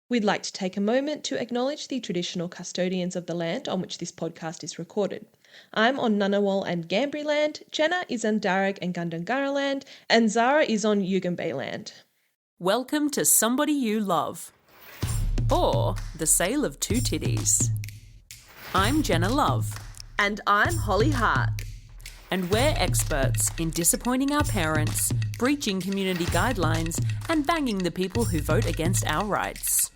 We'd like to take a moment to acknowledge the traditional custodians of the land on which this podcast is recorded. I'm on Ngunnawal and Ngambri land, Jenna is on Darug and Gundungurra land, and Zahra is on Yugambeh land. Welcome to Somebody You Love, or The Sale of Two Titties. I'm Jenna Love. And I'm Holly Hart. And we're experts in disappointing our parents, breaching community guidelines, and banging the people who vote against our rights.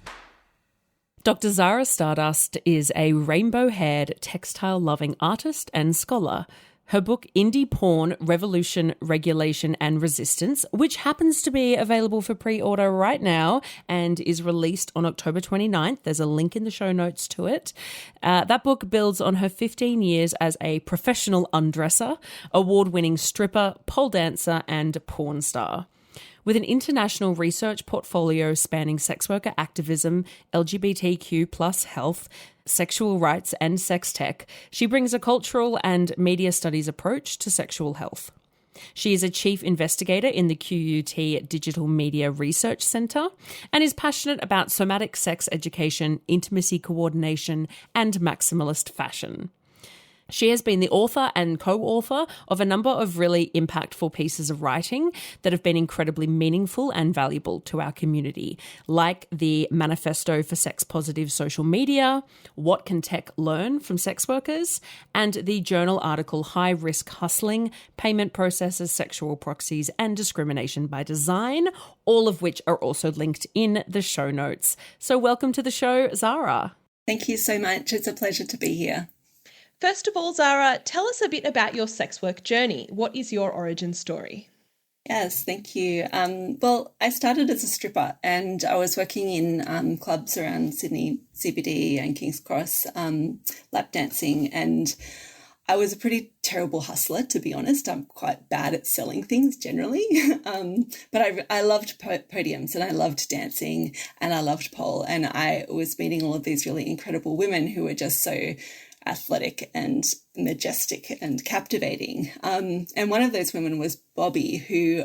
Dr. Zahra Stardust is a rainbow-haired, textile-loving artist and scholar. Her book, Indie Porn, Revolution, Regulation and Resistance, which happens to be available for pre-order right now and is released on October 29th. There's a link in the show notes to it. That book builds on her 15 years as a professional undresser, award-winning stripper, pole dancer and porn star. With an international research portfolio spanning sex worker activism, LGBTQ plus health, sexual rights and sextech, she brings a cultural and media studies approach to sexual health. She is a chief investigator in the QUT Digital Media Research Centre and is passionate about somatic sex education, intimacy coordination and maximalist fashion. She has been the author and co-author of a number of really impactful pieces of writing that have been incredibly meaningful and valuable to our community, like the Manifesto for Sex-Positive Social Media, What Can Tech Learn from Sex Workers, and the journal article High Risk Hustling, Payment Processes, Sexual Proxies and Discrimination by Design, all of which are also linked in the show notes. So welcome to the show, Zahra. Thank you so much. It's a pleasure to be here. First of all, Zahra, tell us a bit about your sex work journey. What is your origin story? Yes, thank you. Well, I started as a stripper and I was working in clubs around Sydney CBD and King's Cross, lap dancing, and I was a pretty terrible hustler, to be honest. I'm quite bad at selling things generally, but I loved podiums and I loved dancing and I loved pole, and I was meeting all of these really incredible women who were just so athletic and majestic and captivating. And one of those women was Bobby, who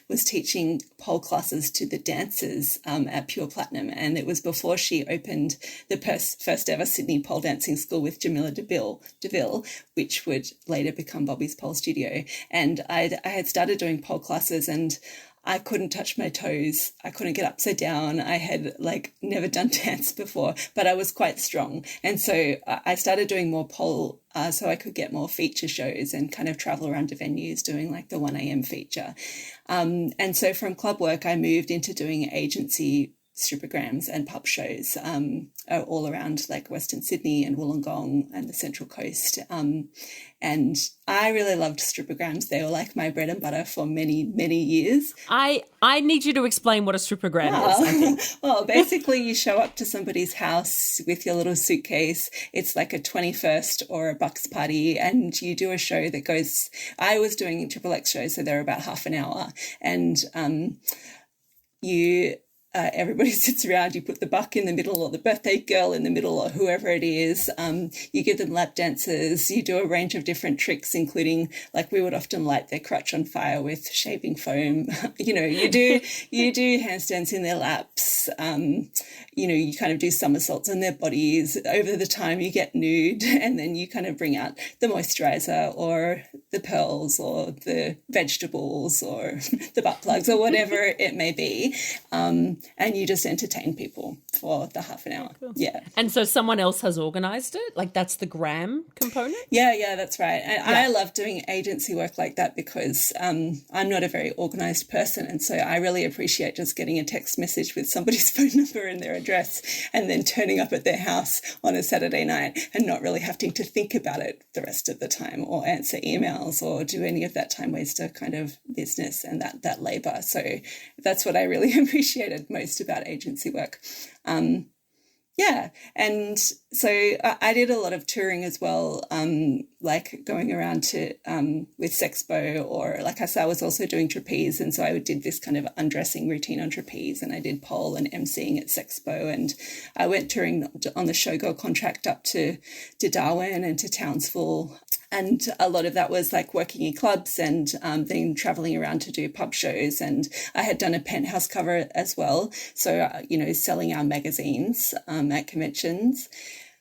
was teaching pole classes to the dancers at Pure Platinum. And it was before she opened the first ever Sydney pole dancing school with Jamila DeVille, which would later become Bobby's pole studio. And I had started doing pole classes and I couldn't touch my toes. I couldn't get upside down. I had never done dance before, but I was quite strong. And so I started doing more pole so I could get more feature shows and kind of travel around to venues doing the 1 a.m. feature. And so from club work, I moved into doing agency stripograms and pub shows all around Western Sydney and Wollongong and the Central Coast. And I really loved stripograms. They were my bread and butter for many, many years. I need you to explain what a stripogram is, I think. Well, basically you show up to somebody's house with your little suitcase. It's like a 21st or a bucks party, and you do a show that goes, I was doing XXX shows, so they're about half an hour. And everybody sits around, you put the buck in the middle or the birthday girl in the middle or whoever it is. You give them lap dances. You do a range of different tricks, including we would often light their crotch on fire with shaving foam. You do handstands in their laps. You kind of do somersaults on their bodies. Over the time you get nude, and then you kind of bring out the moisturizer or the pearls or the vegetables or the butt plugs or whatever it may be. And you just entertain people for the half an hour. Cool. Yeah. And so someone else has organised it? That's the gram component? Yeah, that's right. And yeah. I love doing agency work like that because I'm not a very organised person. And so I really appreciate just getting a text message with somebody's phone number and their address and then turning up at their house on a Saturday night and not really having to think about it the rest of the time or answer emails or do any of that time waster kind of business and that labour. So that's what I really appreciated most about agency work. Yeah. And so I did a lot of touring as well, like going around to with Sexpo, or like I said, I was also doing trapeze. And so I did this kind of undressing routine on trapeze, and I did pole and emceeing at Sexpo. And I went touring on the showgirl contract up to Darwin and to Townsville. And a lot of that was like working in clubs and then traveling around to do pub shows. And I had done a Penthouse cover as well. So, selling our magazines at conventions.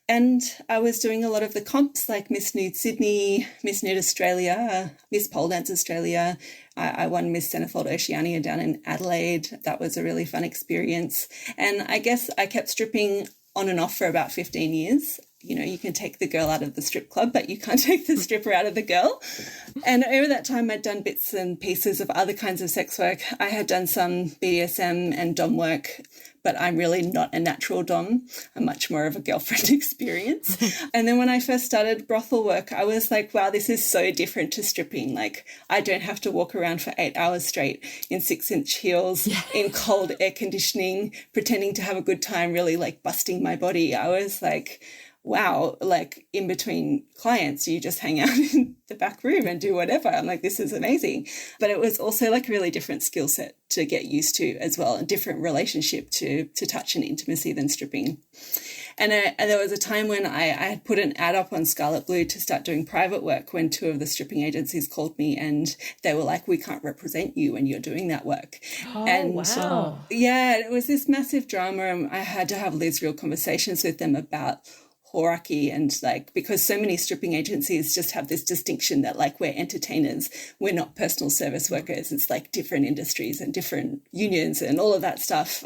And I was doing a lot of the comps like Miss Nude Sydney, Miss Nude Australia, Miss Pole Dance Australia. I won Miss Centerfold Oceania down in Adelaide. That was a really fun experience. And I guess I kept stripping on and off for about 15 years. You can take the girl out of the strip club, but you can't take the stripper out of the girl. And over that time, I'd done bits and pieces of other kinds of sex work. I had done some BDSM and dom work, but I'm really not a natural dom. I'm much more of a girlfriend experience. And then when I first started brothel work, I was like, wow, this is so different to stripping. Like, I don't have to walk around for 8 hours straight in 6-inch heels, in cold air conditioning, pretending to have a good time, really like busting my body. I was like, wow, like in between clients, you just hang out in the back room and do whatever. I'm like, this is amazing. But it was also like a really different skill set to get used to as well, a different relationship to touch and intimacy than stripping. And there was a time when I had put an ad up on Scarlet Blue to start doing private work, when 2 of the stripping agencies called me and they were like, we can't represent you when you're doing that work. Oh, and wow. Yeah, it was this massive drama. And I had to have these real conversations with them about hierarchy, and like, because so many stripping agencies just have this distinction that like, we're entertainers, we're not personal service workers. It's like different industries and different unions and all of that stuff.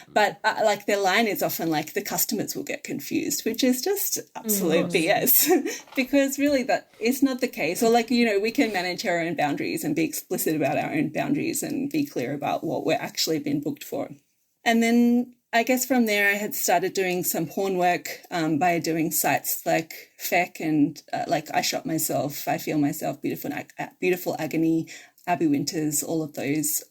But like their line is often like, the customers will get confused, which is just absolute BS because really that is not the case. Or like, we can manage our own boundaries and be explicit about our own boundaries and be clear about what we're actually being booked for. And then I guess from there I had started doing some porn work by doing sites like Feck and like I Shot Myself, I Feel Myself, Beautiful Agony, Abby Winters, all of those.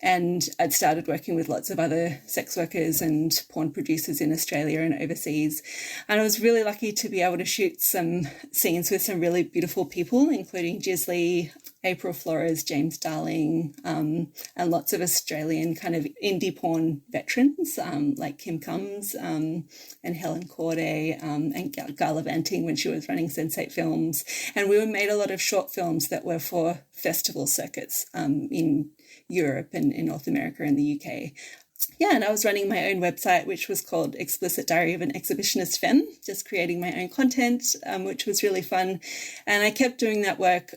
And I'd started working with lots of other sex workers and porn producers in Australia and overseas. And I was really lucky to be able to shoot some scenes with some really beautiful people, including Gisley, April Flores, James Darling, and lots of Australian kind of indie porn veterans like Kim Combs and Helen Corday and Gala Banting when she was running Sensate Films. And we made a lot of short films that were for festival circuits in Europe and in North America and the UK. Yeah, and I was running my own website, which was called Explicit Diary of an Exhibitionist Femme, just creating my own content, which was really fun. And I kept doing that work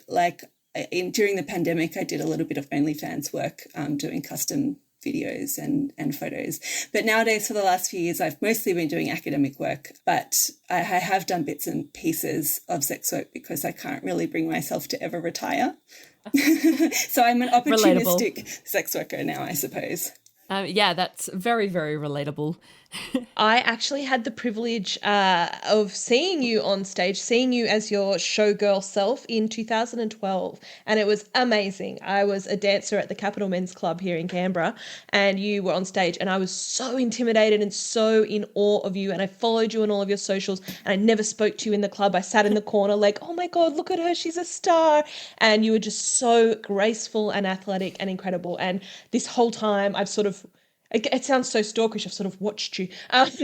during the pandemic. I did a little bit of OnlyFans work, doing custom videos and photos. But nowadays, for the last few years, I've mostly been doing academic work, but I have done bits and pieces of sex work because I can't really bring myself to ever retire. So I'm an opportunistic sex worker now, I suppose. Yeah, that's very, very relatable. I actually had the privilege of seeing you on stage, seeing you as your showgirl self in 2012, and it was amazing. I was a dancer at the Capital Men's Club here in Canberra, and you were on stage, and I was so intimidated and so in awe of you, and I followed you on all of your socials, and I never spoke to you in the club. I sat in the corner like, oh my God, look at her, she's a star, and you were just so graceful and athletic and incredible, and this whole time I've sort of, it sounds so stalkish, I've sort of watched you,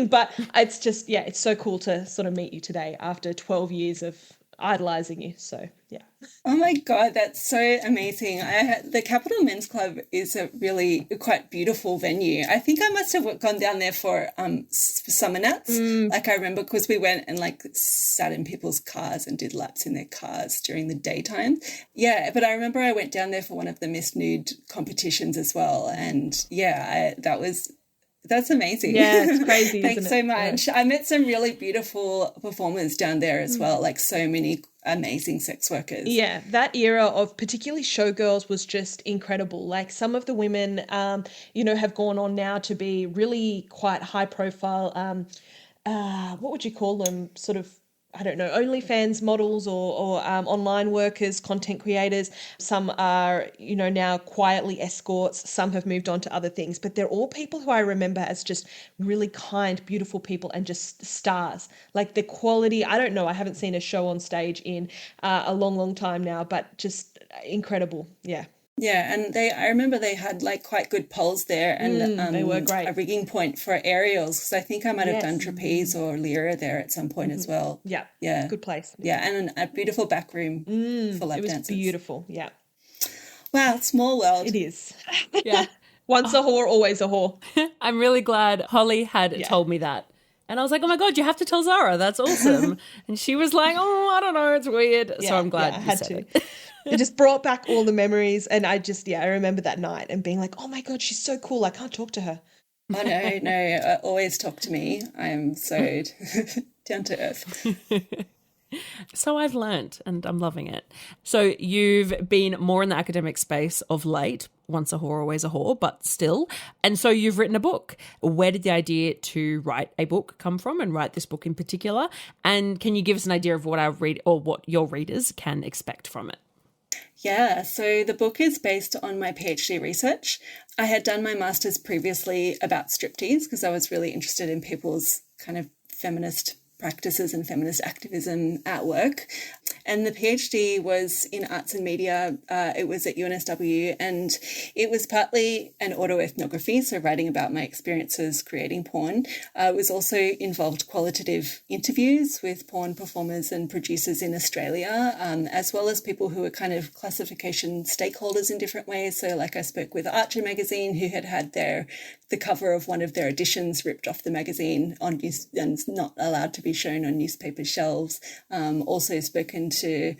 but it's just, yeah, it's so cool to sort of meet you today after 12 years of idolizing you. So, yeah. Oh my God, that's so amazing. The Capital Men's Club is a really quite beautiful venue. I think I must have gone down there for summer nights. Like I remember because we went and like sat in people's cars and did laps in their cars during the daytime. Yeah, but I remember I went down there for one of the Miss Nude competitions as well. And yeah, that's amazing. Yeah, it's crazy. Thanks isn't so much. Yeah. I met some really beautiful performers down there as well, like so many amazing sex workers. Yeah, that era of particularly showgirls was just incredible. Like some of the women, have gone on now to be really quite high profile. What would you call them? Sort of I don't know, OnlyFans models or online workers, content creators. Some are, now quietly escorts. Some have moved on to other things, but they're all people who I remember as just really kind, beautiful people and just stars. Like the quality, I don't know, I haven't seen a show on stage in a long, long time now, but just incredible. Yeah. Yeah, and I remember they had like quite good poles there and They were great. a rigging point for aerials, because I think I might have done Yes. trapeze or lyra there at some point as well. Yeah. Yeah. Good place. Yeah, and a beautiful back room for lap It was dancers. beautiful. Yeah. Wow, small world. It is. Yeah. Once a whore, always a whore. I'm really glad Holly had told me that. And I was like, oh my God, you have to tell Zahra. That's awesome. And she was like, oh, I don't know. It's weird. So I'm glad I you had said to. it. It just brought back all the memories. And I remember that night and being like, oh my God, she's so cool. I can't talk to her. Oh, no, always talk to me. I'm so down to earth. So I've learnt and I'm loving it. So you've been more in the academic space of late, once a whore, always a whore, but still. And so you've written a book. Where did the idea to write a book come from, and write this book in particular? And can you give us an idea of what what your readers can expect from it? Yeah, so the book is based on my PhD research. I had done my master's previously about striptease because I was really interested in people's kind of feminist practices and feminist activism at work. And the PhD was in arts and media. It was at UNSW, and it was partly an autoethnography, so writing about my experiences creating porn. It was also involved qualitative interviews with porn performers and producers in Australia, as well as people who were kind of classification stakeholders in different ways. So like I spoke with Archer magazine, who had the cover of one of their editions ripped off the magazine and not allowed to be shown on newspaper shelves. Also spoken to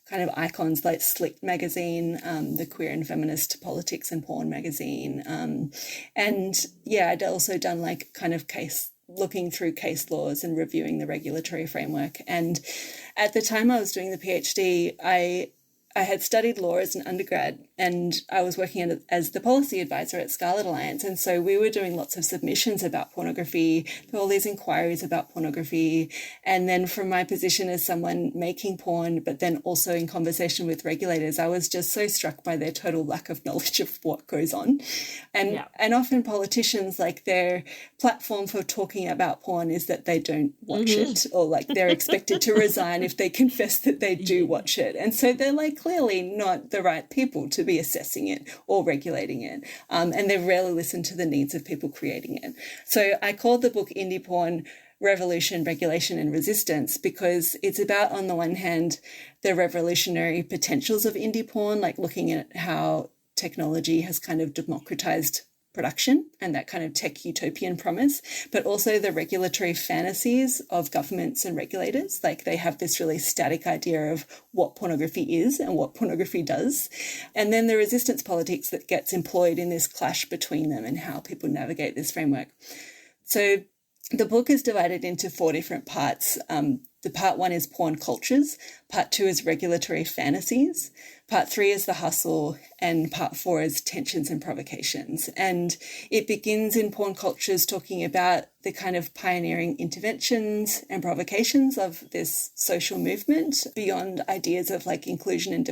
kind of icons like Slick magazine, the Queer and Feminist Politics and Porn magazine. And yeah, I'd also done like kind of looking through case laws and reviewing the regulatory framework. And at the time I was doing the PhD, I had studied law as an undergrad, and I was working as the policy advisor at Scarlet Alliance. And so we were doing lots of submissions about pornography. There were all these inquiries about pornography. And then from my position as someone making porn, but then also in conversation with regulators, I was just so struck by their total lack of knowledge of what goes on. And often politicians, like their platform for talking about porn is that they don't watch it, or like they're expected to resign if they confess that they do watch it. And so they're like clearly not the right people to be assessing it or regulating it. And they rarely listen to the needs of people creating it. So I called the book Indie Porn Revolution, Regulation and Resistance, because it's about, on the one hand, the revolutionary potentials of indie porn, like looking at how technology has kind of democratized production and that kind of tech utopian promise, but also the regulatory fantasies of governments and regulators. Like they have this really static idea of what pornography is and what pornography does. And then the resistance politics that gets employed in this clash between them and how people navigate this framework. So the book is divided into 4 different parts. The part 1 is porn cultures, part 2 is regulatory fantasies, part 3 is the hustle, and part 4 is tensions and provocations. And it begins in porn cultures talking about the kind of pioneering interventions and provocations of this social movement beyond ideas of like inclusion and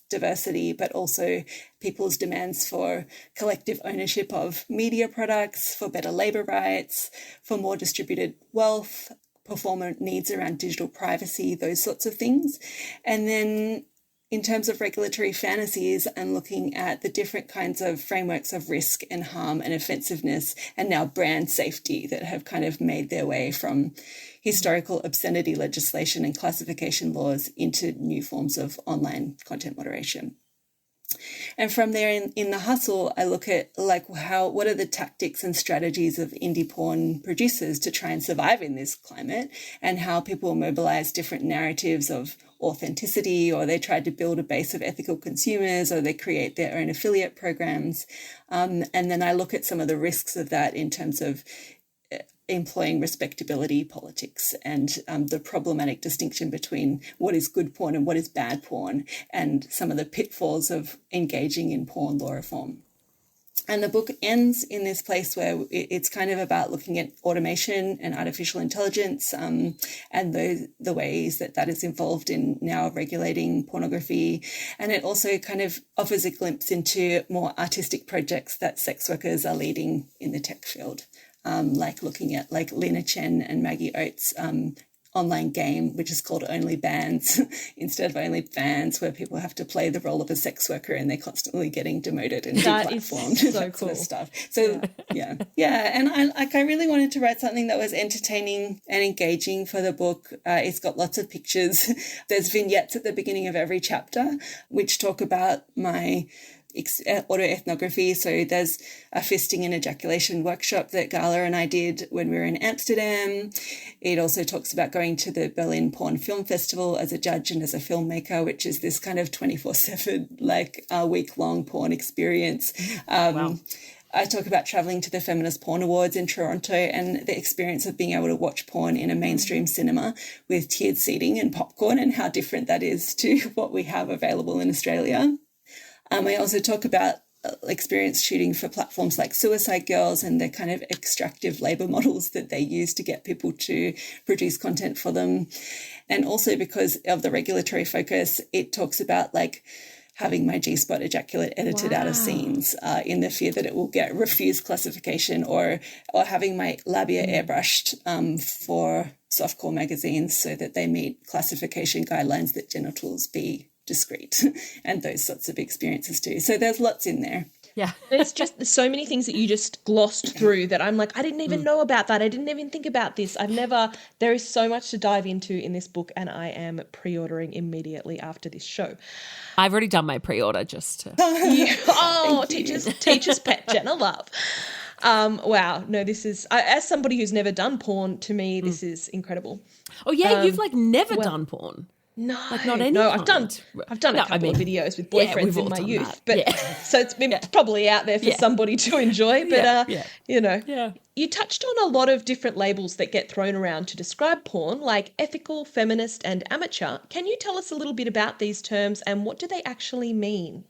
diversity, but also people's demands for collective ownership of media products, for better labour rights, for more distributed wealth, performer needs around digital privacy, those sorts of things. And then in terms of regulatory fantasies and looking at the different kinds of frameworks of risk and harm and offensiveness and now brand safety that have kind of made their way from historical obscenity legislation and classification laws into new forms of online content moderation. And from there in the hustle, I look at like what are the tactics and strategies of indie porn producers to try and survive in this climate, and how people mobilize different narratives of authenticity, or they try to build a base of ethical consumers, or they create their own affiliate programs. And then I look at some of the risks of that in terms of employing respectability politics and the problematic distinction between what is good porn and what is bad porn, and some of the pitfalls of engaging in porn law reform. And the book ends in this place where it's kind of about looking at automation and artificial intelligence, and the ways that is involved in now regulating pornography. And it also kind of offers a glimpse into more artistic projects that sex workers are leading in the tech field, like looking at like Lena Chen and Maggie Oates' online game, which is called Only Bands instead of Only Fans, where people have to play the role of a sex worker and they're constantly getting demoted and deplatformed. So that cool sort of stuff. So yeah. And I really wanted to write something that was entertaining and engaging for the book. It's got lots of pictures. There's vignettes at the beginning of every chapter which talk about my autoethnography. So there's a fisting and ejaculation workshop that Gala and I did when we were in Amsterdam. It also talks about going to the Berlin Porn Film Festival as a judge and as a filmmaker, which is this kind of 24/7, like a week-long porn experience. Wow. I talk about traveling to the Feminist Porn Awards in Toronto and the experience of being able to watch porn in a mainstream cinema with tiered seating and popcorn, and how different that is to what we have available in Australia. I also talk about experience shooting for platforms like Suicide Girls and the kind of extractive labour models that they use to get people to produce content for them. And also because of the regulatory focus, it talks about like having my G-spot ejaculate edited out of scenes in the fear that it will get refused classification, or having my labia airbrushed for softcore magazines so that they meet classification guidelines that genitals be discreet and those sorts of experiences too. So there's lots in there. Yeah. There's so many things that you just glossed through that I'm like, I didn't even know about that. I didn't even think about this. There is so much to dive into in this book, and I am pre-ordering immediately after this show. I've already done my pre-order just to... Teacher's pet, Jenna Love. Wow. No, this is, as somebody who's never done porn, to me, this is incredible. Oh, yeah, you've like never done porn. No, like not any no, kind. I've done a couple of videos with boyfriends in my youth, but so it's been probably out there for somebody to enjoy. But you know, you touched on a lot of different labels that get thrown around to describe porn, like ethical, feminist, and amateur. Can you tell us a little bit about these terms and what do they actually mean?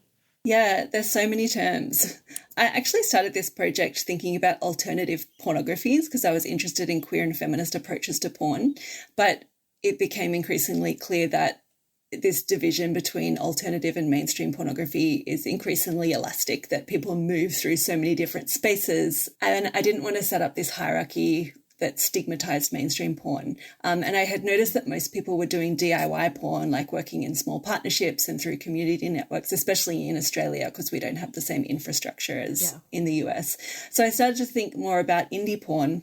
Yeah, there's so many terms. I actually started this project thinking about alternative pornographies because I was interested in queer and feminist approaches to porn, but it became increasingly clear that this division between alternative and mainstream pornography is increasingly elastic, that people move through so many different spaces. And I didn't want to set up this hierarchy that stigmatized mainstream porn. And I had noticed that most people were doing DIY porn, like working in small partnerships and through community networks, especially in Australia, because we don't have the same infrastructure as in the US. So I started to think more about indie porn.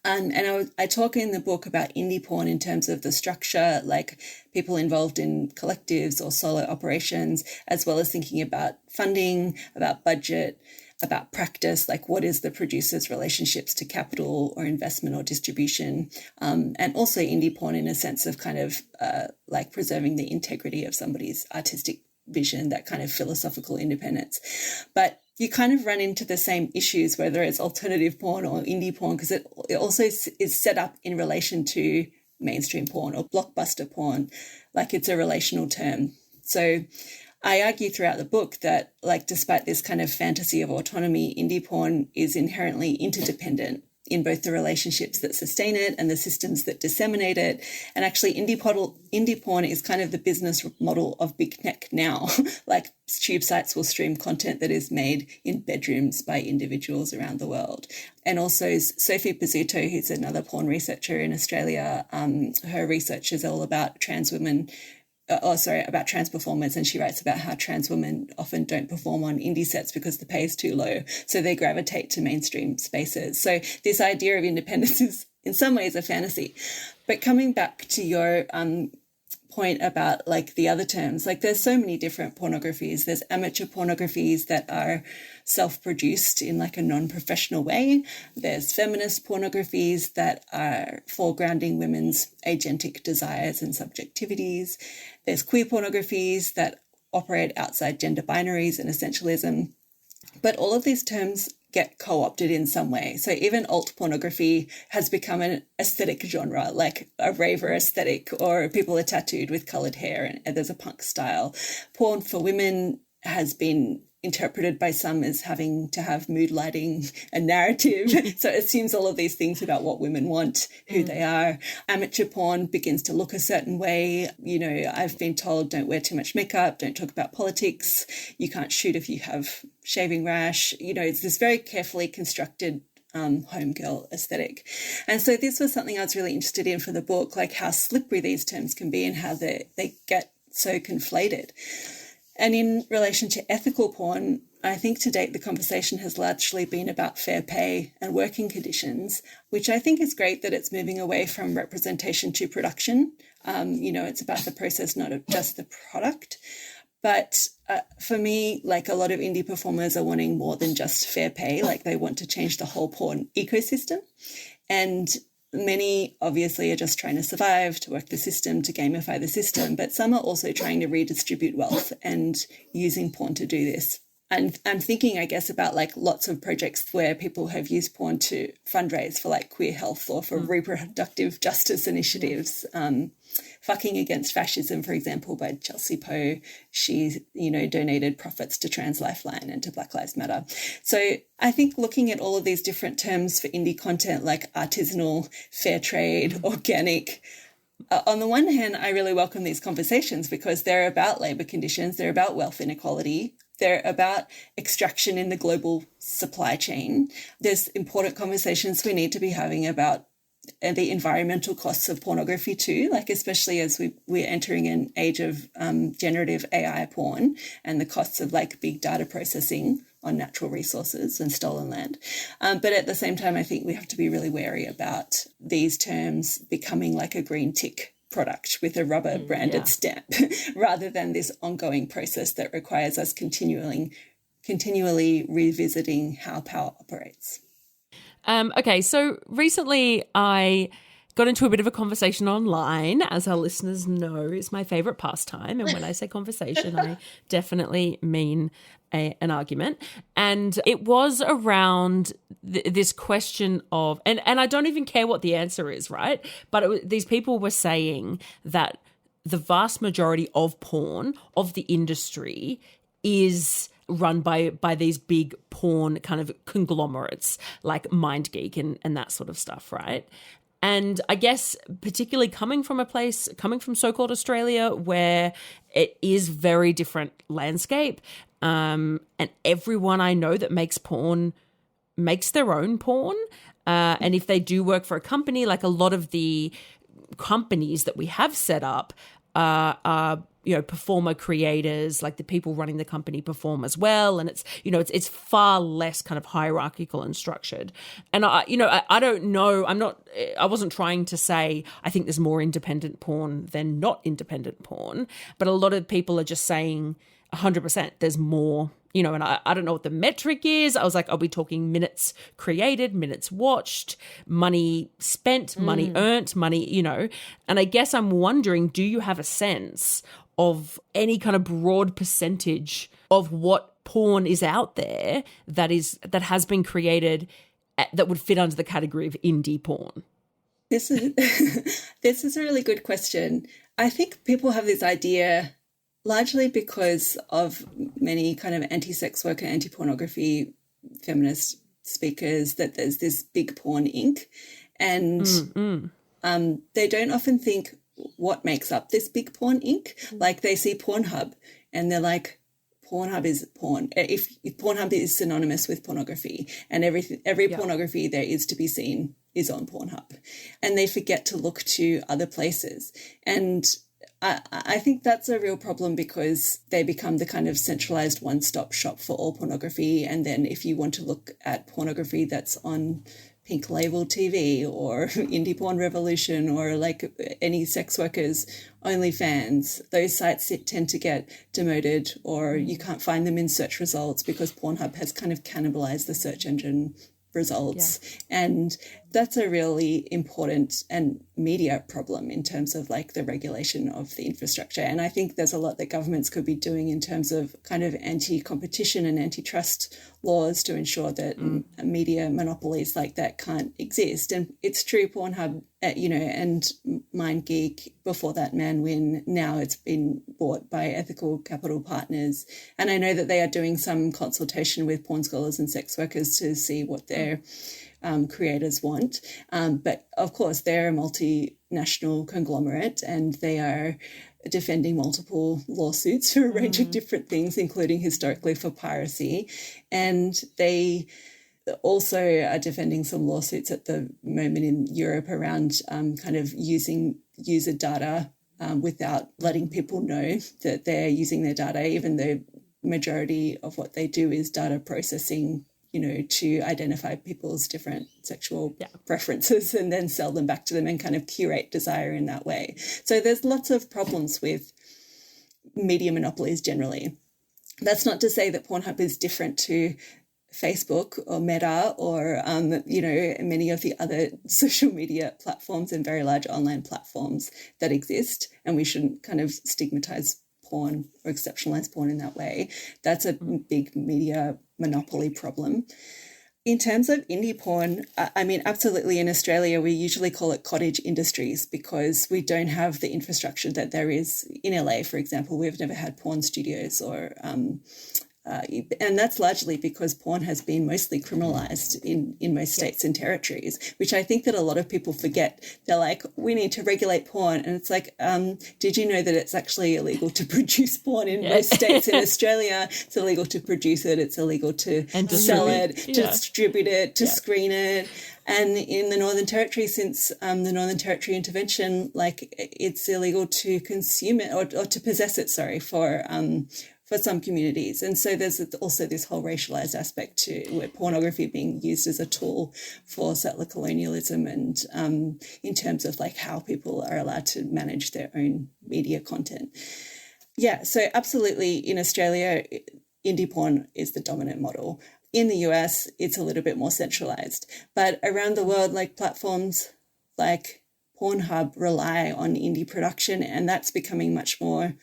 And I talk in the book about indie porn in terms of the structure, like people involved in collectives or solo operations, as well as thinking about funding, about budget, about practice, like what is the producer's relationships to capital or investment or distribution, and also indie porn in a sense of kind of like preserving the integrity of somebody's artistic vision, that kind of philosophical independence. But you kind of run into the same issues, whether it's alternative porn or indie porn, because it also is set up in relation to mainstream porn or blockbuster porn, like it's a relational term. So I argue throughout the book that, like, despite this kind of fantasy of autonomy, indie porn is inherently interdependent in both the relationships that sustain it and the systems that disseminate it. And actually, indie porn is kind of the business model of big tech now. Like, tube sites will stream content that is made in bedrooms by individuals around the world. And also Sophie Pizzuto, who's another porn researcher in Australia, her research is all about trans women, about trans performers, and she writes about how trans women often don't perform on indie sets because the pay is too low, so they gravitate to mainstream spaces. So this idea of independence is in some ways a fantasy. But coming back to your point about like the other terms, like there's so many different pornographies. There's amateur pornographies that are self-produced in like a non-professional way. There's feminist pornographies that are foregrounding women's agentic desires and subjectivities. There's queer pornographies that operate outside gender binaries and essentialism. But all of these terms get co-opted in some way. So even alt pornography has become an aesthetic genre, like a raver aesthetic, or people are tattooed with coloured hair and there's a punk style. Porn for women has been interpreted by some as having to have mood lighting and narrative. So it assumes all of these things about what women want, who they are. Amateur porn begins to look a certain way. You know, I've been told don't wear too much makeup, don't talk about politics, you can't shoot if you have shaving rash. You know, it's this very carefully constructed homegirl aesthetic. And so this was something I was really interested in for the book, like how slippery these terms can be and how they get so conflated. And in relation to ethical porn, I think to date the conversation has largely been about fair pay and working conditions, which I think is great that it's moving away from representation to production. You know, it's about the process, not just the product. But for me, like a lot of indie performers are wanting more than just fair pay. Like they want to change the whole porn ecosystem. And many obviously are just trying to survive, to work the system, to gamify the system, but some are also trying to redistribute wealth and using porn to do this. And I'm thinking, I guess, about like lots of projects where people have used porn to fundraise for like queer health or for reproductive justice initiatives. Fucking Against Fascism, for example, by Chelsea Poe. She, you know, donated profits to Trans Lifeline and to Black Lives Matter. So I think looking at all of these different terms for indie content like artisanal, fair trade, organic, on the one hand, I really welcome these conversations because they're about labour conditions, they're about wealth inequality, they're about extraction in the global supply chain. There's important conversations we need to be having about the environmental costs of pornography too, like especially as we're entering an age of generative AI porn and the costs of like big data processing on natural resources and stolen land. But at the same time, I think we have to be really wary about these terms becoming like a green tick product with a rubber branded stamp rather than this ongoing process that requires us continually revisiting how power operates. Okay, so recently I got into a bit of a conversation online, as our listeners know is my favourite pastime. And when I say conversation, I definitely mean an argument. And it was around this question of, and I don't even care what the answer is, right? But these people were saying that the vast majority of porn, of the industry, is run by these big porn kind of conglomerates like MindGeek and that sort of stuff, right? And I guess particularly coming from so-called Australia, where it is very different landscape, and everyone I know that makes porn makes their own porn. And if they do work for a company, like a lot of the companies that we have set up are performer creators, like the people running the company perform as well. And it's far less kind of hierarchical and structured. And I don't know, I wasn't trying to say, I think there's more independent porn than not independent porn, but a lot of people are just saying 100% there's more, and I don't know what the metric is. I was like, are we talking minutes created, minutes watched, money spent, money earned, money, and I guess I'm wondering, do you have a sense of any kind of broad percentage of what porn is out there that has been created that would fit under the category of indie porn? This is a really good question. I think people have this idea largely because of many kind of anti-sex work and anti-pornography feminist speakers that there's this big porn Inc. And they don't often think what makes up this big porn Inc. Like they see Pornhub and they're like, Pornhub is porn. If Pornhub is synonymous with pornography and every pornography there is to be seen is on Pornhub, and they forget to look to other places. And I think that's a real problem because they become the kind of centralized one-stop shop for all pornography. And then if you want to look at pornography that's on Pink Label TV or Indie Porn Revolution or like any sex workers OnlyFans, those sites tend to get demoted or you can't find them in search results because Pornhub has kind of cannibalized the search engine results. And that's a really important and media problem in terms of like the regulation of the infrastructure. And I think there's a lot that governments could be doing in terms of kind of anti-competition and antitrust laws to ensure that media monopolies like that can't exist. And it's true, Pornhub, and MindGeek, before that Manwin, now it's been bought by Ethical Capital Partners. And I know that they are doing some consultation with porn scholars and sex workers to see what their creators want. But of course, they're a multinational conglomerate and they are defending multiple lawsuits for a range of different things, including historically for piracy. And they also are defending some lawsuits at the moment in Europe around kind of using user data without letting people know that they're using their data, even though majority of what they do is data processing, to identify people's different sexual preferences and then sell them back to them and kind of curate desire in that way. So there's lots of problems with media monopolies generally. That's not to say that Pornhub is different to Facebook or Meta or, many of the other social media platforms and very large online platforms that exist. And we shouldn't kind of stigmatize porn or exceptionalize porn in that way. That's a big media monopoly problem. In terms of indie porn, absolutely in Australia, we usually call it cottage industries because we don't have the infrastructure that there is in LA, for example. We've never had porn studios and that's largely because porn has been mostly criminalized in most states and territories, which I think that a lot of people forget. They're like, we need to regulate porn. And it's like, did you know that it's actually illegal to produce porn in most states in Australia? It's illegal to produce it. It's illegal to sell it, to distribute it, to screen it. And in the Northern Territory, since the Northern Territory intervention, it's illegal to consume it or to possess it, for some communities. And so there's also this whole racialized aspect to where pornography being used as a tool for settler colonialism and in terms of how people are allowed to manage their own media content. Yeah, so absolutely in Australia, indie porn is the dominant model. In the US, it's a little bit more centralized. But around the world, platforms like Pornhub rely on indie production, and that's becoming much more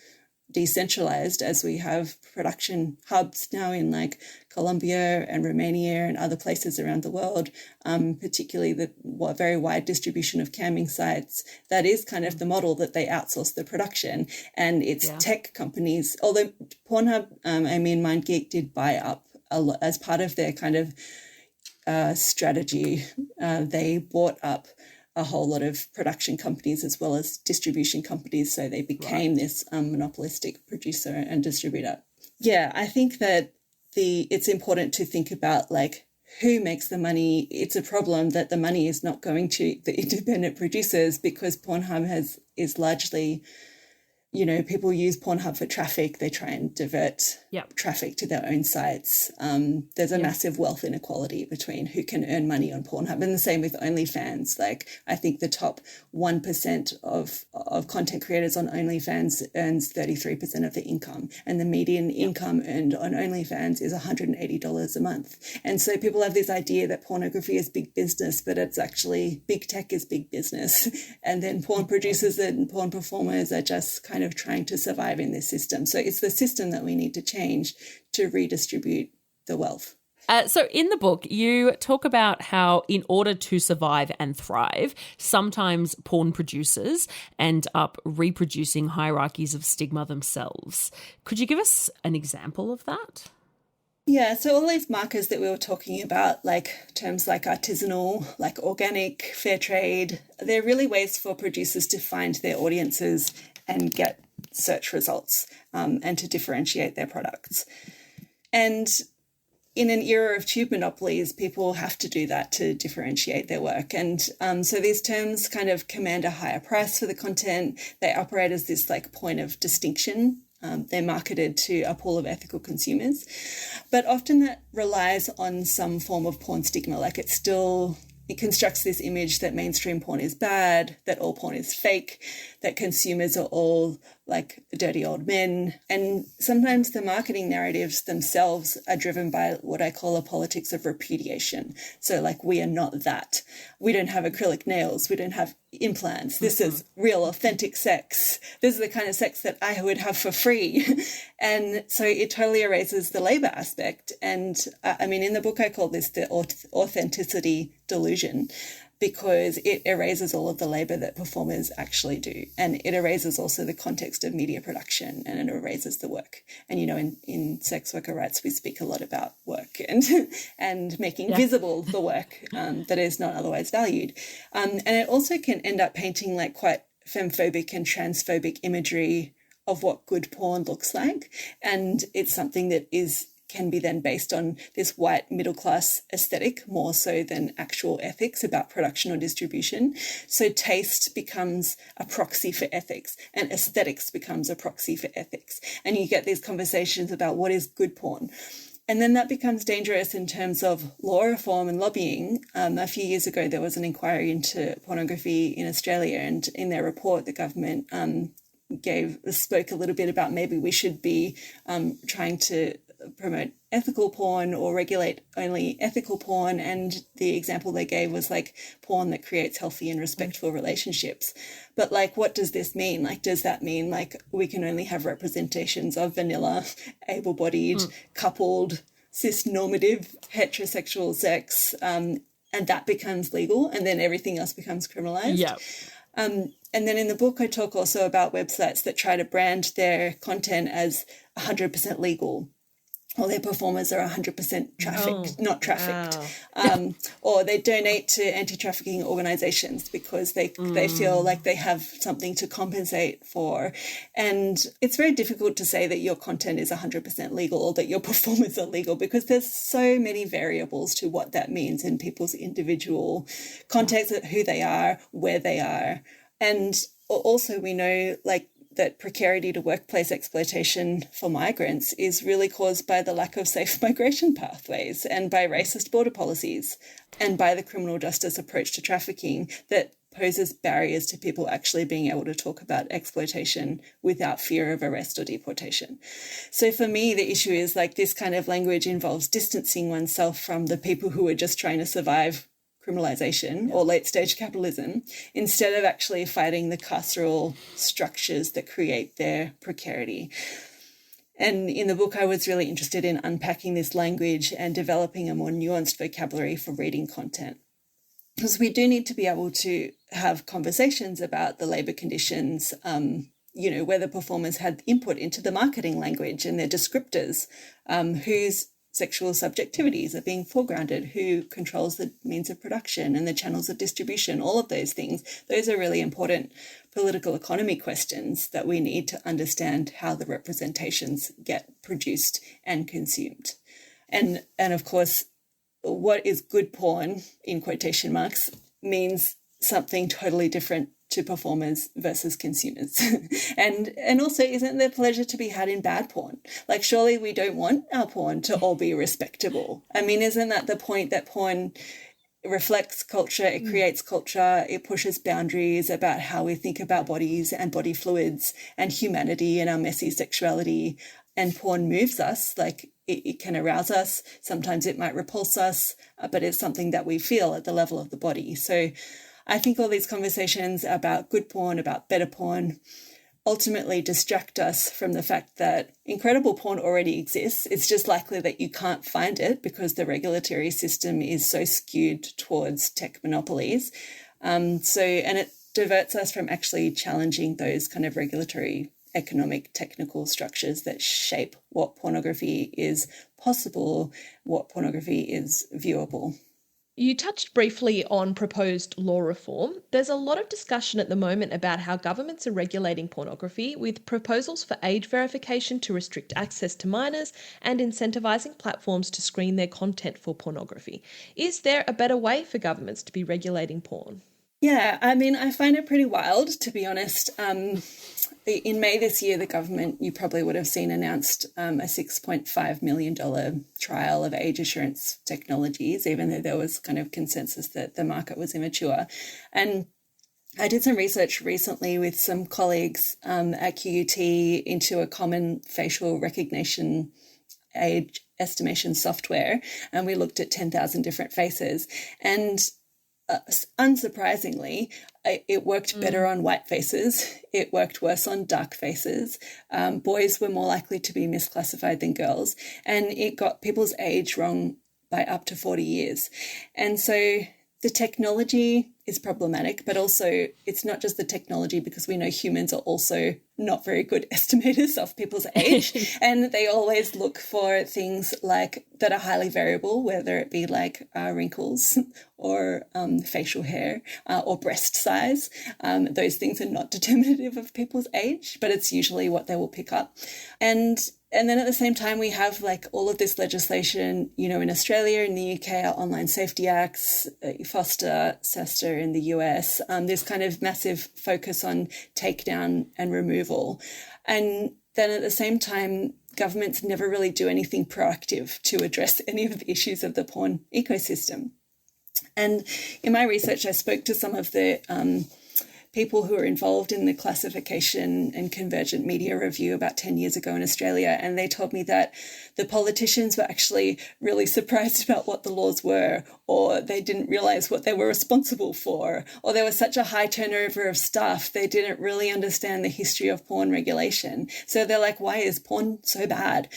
decentralized as we have production hubs now in Colombia and Romania and other places around the world, particularly the very wide distribution of camming sites. That is kind of the model that they outsource the production. And it's tech companies, although Pornhub, MindGeek did buy up a lot as part of their kind of strategy. They bought up a whole lot of production companies as well as distribution companies. So they became this monopolistic producer and distributor. Yeah, I think that it's important to think about who makes the money. It's a problem that the money is not going to the independent producers because Pornhub is largely, people use Pornhub for traffic. They try and divert traffic to their own sites. There's a massive wealth inequality between who can earn money on Pornhub, and the same with OnlyFans. I think the top 1% of content creators on OnlyFans earns 33% of the income, and the median income earned on OnlyFans is $180 a month. And so people have this idea that pornography is big business, but it's actually big tech is big business. And then porn producers and porn performers are just kind of trying to survive in this system. So it's the system that we need to change to redistribute the wealth. So in the book, you talk about how in order to survive and thrive, sometimes porn producers end up reproducing hierarchies of stigma themselves. Could you give us an example of that? Yeah, so all these markers that we were talking about, terms like artisanal, organic, fair trade, they're really ways for producers to find their audiences and get search results and to differentiate their products. And in an era of tube monopolies, people have to do that to differentiate their work. And so these terms kind of command a higher price for the content. They operate as this point of distinction. They're marketed to a pool of ethical consumers. But often that relies on some form of porn stigma. It constructs this image that mainstream porn is bad, that all porn is fake, that consumers are all like dirty old men. And sometimes the marketing narratives themselves are driven by what I call a politics of repudiation. So like, we are not that. We don't have acrylic nails. We don't have implants. This is real, authentic sex. This is the kind of sex that I would have for free. And so it totally erases the labor aspect. And I mean, in the book, I call this the authenticity delusion, because it erases all of the labor that performers actually do. And it erases also the context of media production, and it erases the work. And, you know, in sex worker rights, we speak a lot about work and making visible the work that is not otherwise valued. And it also can end up painting like quite femphobic and transphobic imagery of what good porn looks like. And it's something that can be then based on this white middle class aesthetic more so than actual ethics about production or distribution. So taste becomes a proxy for ethics, and aesthetics becomes a proxy for ethics. And you get these conversations about what is good porn. And then that becomes dangerous in terms of law reform and lobbying. A few years ago, there was an inquiry into pornography in Australia, and in their report, the government spoke a little bit about maybe we should be trying to promote ethical porn or regulate only ethical porn. And the example they gave was like porn that creates healthy and respectful relationships. But like, what does this mean? Like, does that mean like we can only have representations of vanilla, able-bodied, coupled, cis-normative, heterosexual sex, and that becomes legal, and then everything else becomes criminalized? Yeah. And then in the book, I talk also about websites that try to brand their content as 100% legal, or their performers are 100% not trafficked. Wow. Or they donate to anti-trafficking organizations because they feel like they have something to compensate for. And it's very difficult to say that your content is 100% legal or that your performers are legal, because there's so many variables to what that means in people's individual context, who they are, where they are. And also we know like that precarity to workplace exploitation for migrants is really caused by the lack of safe migration pathways, and by racist border policies, and by the criminal justice approach to trafficking that poses barriers to people actually being able to talk about exploitation without fear of arrest or deportation. So for me, the issue is like this kind of language involves distancing oneself from the people who are just trying to survive criminalization or late-stage capitalism, instead of actually fighting the carceral structures that create their precarity. And in the book, I was really interested in unpacking this language and developing a more nuanced vocabulary for reading content, because we do need to be able to have conversations about the labour conditions, where the performers had input into the marketing language and their descriptors, whose sexual subjectivities are being foregrounded, who controls the means of production and the channels of distribution, all of those things. Those are really important political economy questions that we need to understand how the representations get produced and consumed. And of course, what is good porn, in quotation marks, means something totally different to performers versus consumers. and also, isn't there pleasure to be had in bad porn? Like, surely we don't want our porn to all be respectable. I mean, isn't that the point, that porn reflects culture, it creates culture, it pushes boundaries about how we think about bodies and body fluids and humanity and our messy sexuality. And porn moves us, like it can arouse us. Sometimes it might repulse us, but it's something that we feel at the level of the body. So I think all these conversations about good porn, about better porn, ultimately distract us from the fact that incredible porn already exists. It's just likely that you can't find it because the regulatory system is so skewed towards tech monopolies. And it diverts us from actually challenging those kind of regulatory, economic, technical structures that shape what pornography is possible, what pornography is viewable. You touched briefly on proposed law reform. There's a lot of discussion at the moment about how governments are regulating pornography, with proposals for age verification to restrict access to minors and incentivising platforms to screen their content for pornography. Is there a better way for governments to be regulating porn? Yeah, I mean, I find it pretty wild, to be honest. In May this year, the government, you probably would have seen, announced a $6.5 million trial of age assurance technologies, even though there was kind of consensus that the market was immature. And I did some research recently with some colleagues at QUT into a common facial recognition age estimation software, and we looked at 10,000 different faces. And unsurprisingly, it worked better on white faces. It worked worse on dark faces. Boys were more likely to be misclassified than girls, and it got people's age wrong by up to 40 years. And so the technology is problematic, but also it's not just the technology, because we know humans are also not very good estimators of people's age. And they always look for things like that are highly variable, whether it be like wrinkles or facial hair or breast size. Those things are not determinative of people's age, but it's usually what they will pick up. And then at the same time, we have like all of this legislation, you know, in Australia, in the UK, our Online Safety Acts, FOSTA, SESTA in the US, this kind of massive focus on takedown and removal. And then at the same time, governments never really do anything proactive to address any of the issues of the porn ecosystem. And in my research, I spoke to some of the people who are involved in the classification and convergent media review about 10 years ago in Australia, and they told me that the politicians were actually really surprised about what the laws were, or they didn't realise what they were responsible for, or there was such a high turnover of staff they didn't really understand the history of porn regulation. So they're like, why is porn so bad?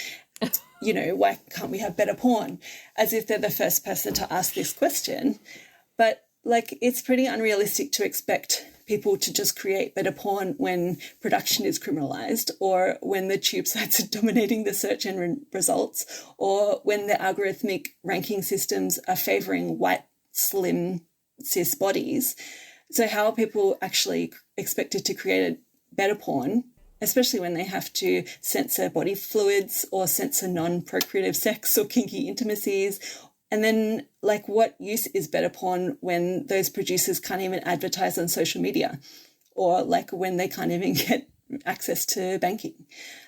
You know, why can't we have better porn? As if they're the first person to ask this question. But like, it's pretty unrealistic to expect people to just create better porn when production is criminalized, or when the tube sites are dominating the search engine results, or when the algorithmic ranking systems are favoring white, slim, cis bodies. So how are people actually expected to create a better porn, especially when they have to censor body fluids or censor non-procreative sex or kinky intimacies? And then, like, what use is better porn when those producers can't even advertise on social media, or like when they can't even get access to banking?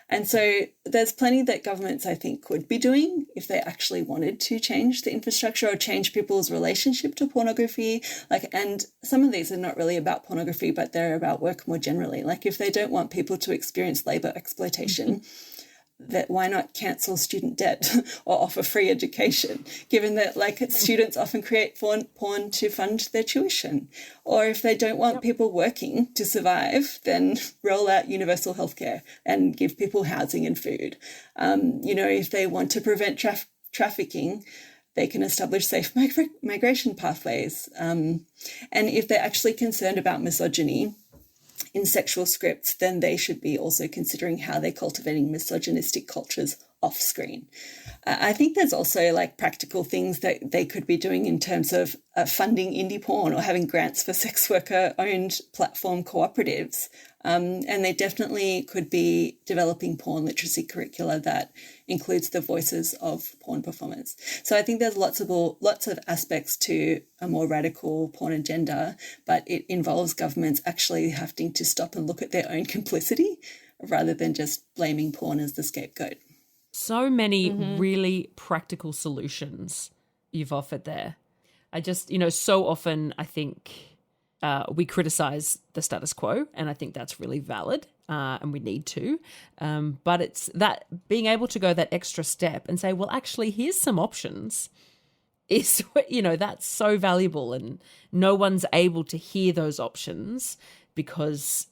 And so there's plenty that governments, I think, could be doing if they actually wanted to change the infrastructure or change people's relationship to pornography. Like, and some of these are not really about pornography, but they're about work more generally. Like, if they don't want people to experience labor exploitation, that why not cancel student debt or offer free education, given that like students often create porn to fund their tuition? Or if they don't want people working to survive, then roll out universal healthcare and give people housing and food. You know, if they want to prevent trafficking, they can establish safe migration pathways. And if they're actually concerned about misogyny in sexual scripts, then they should be also considering how they're cultivating misogynistic cultures off screen. I think there's also like practical things that they could be doing in terms of funding indie porn or having grants for sex worker owned platform cooperatives. And they definitely could be developing porn literacy curricula that includes the voices of porn performers. So I think there's lots of aspects to a more radical porn agenda, but it involves governments actually having to stop and look at their own complicity rather than just blaming porn as the scapegoat. So many really practical solutions you've offered there. I just, so often I think we criticize the status quo, and I think that's really valid, and we need to. But it's that being able to go that extra step and say, well, actually, here's some options is, that's so valuable, and no one's able to hear those options because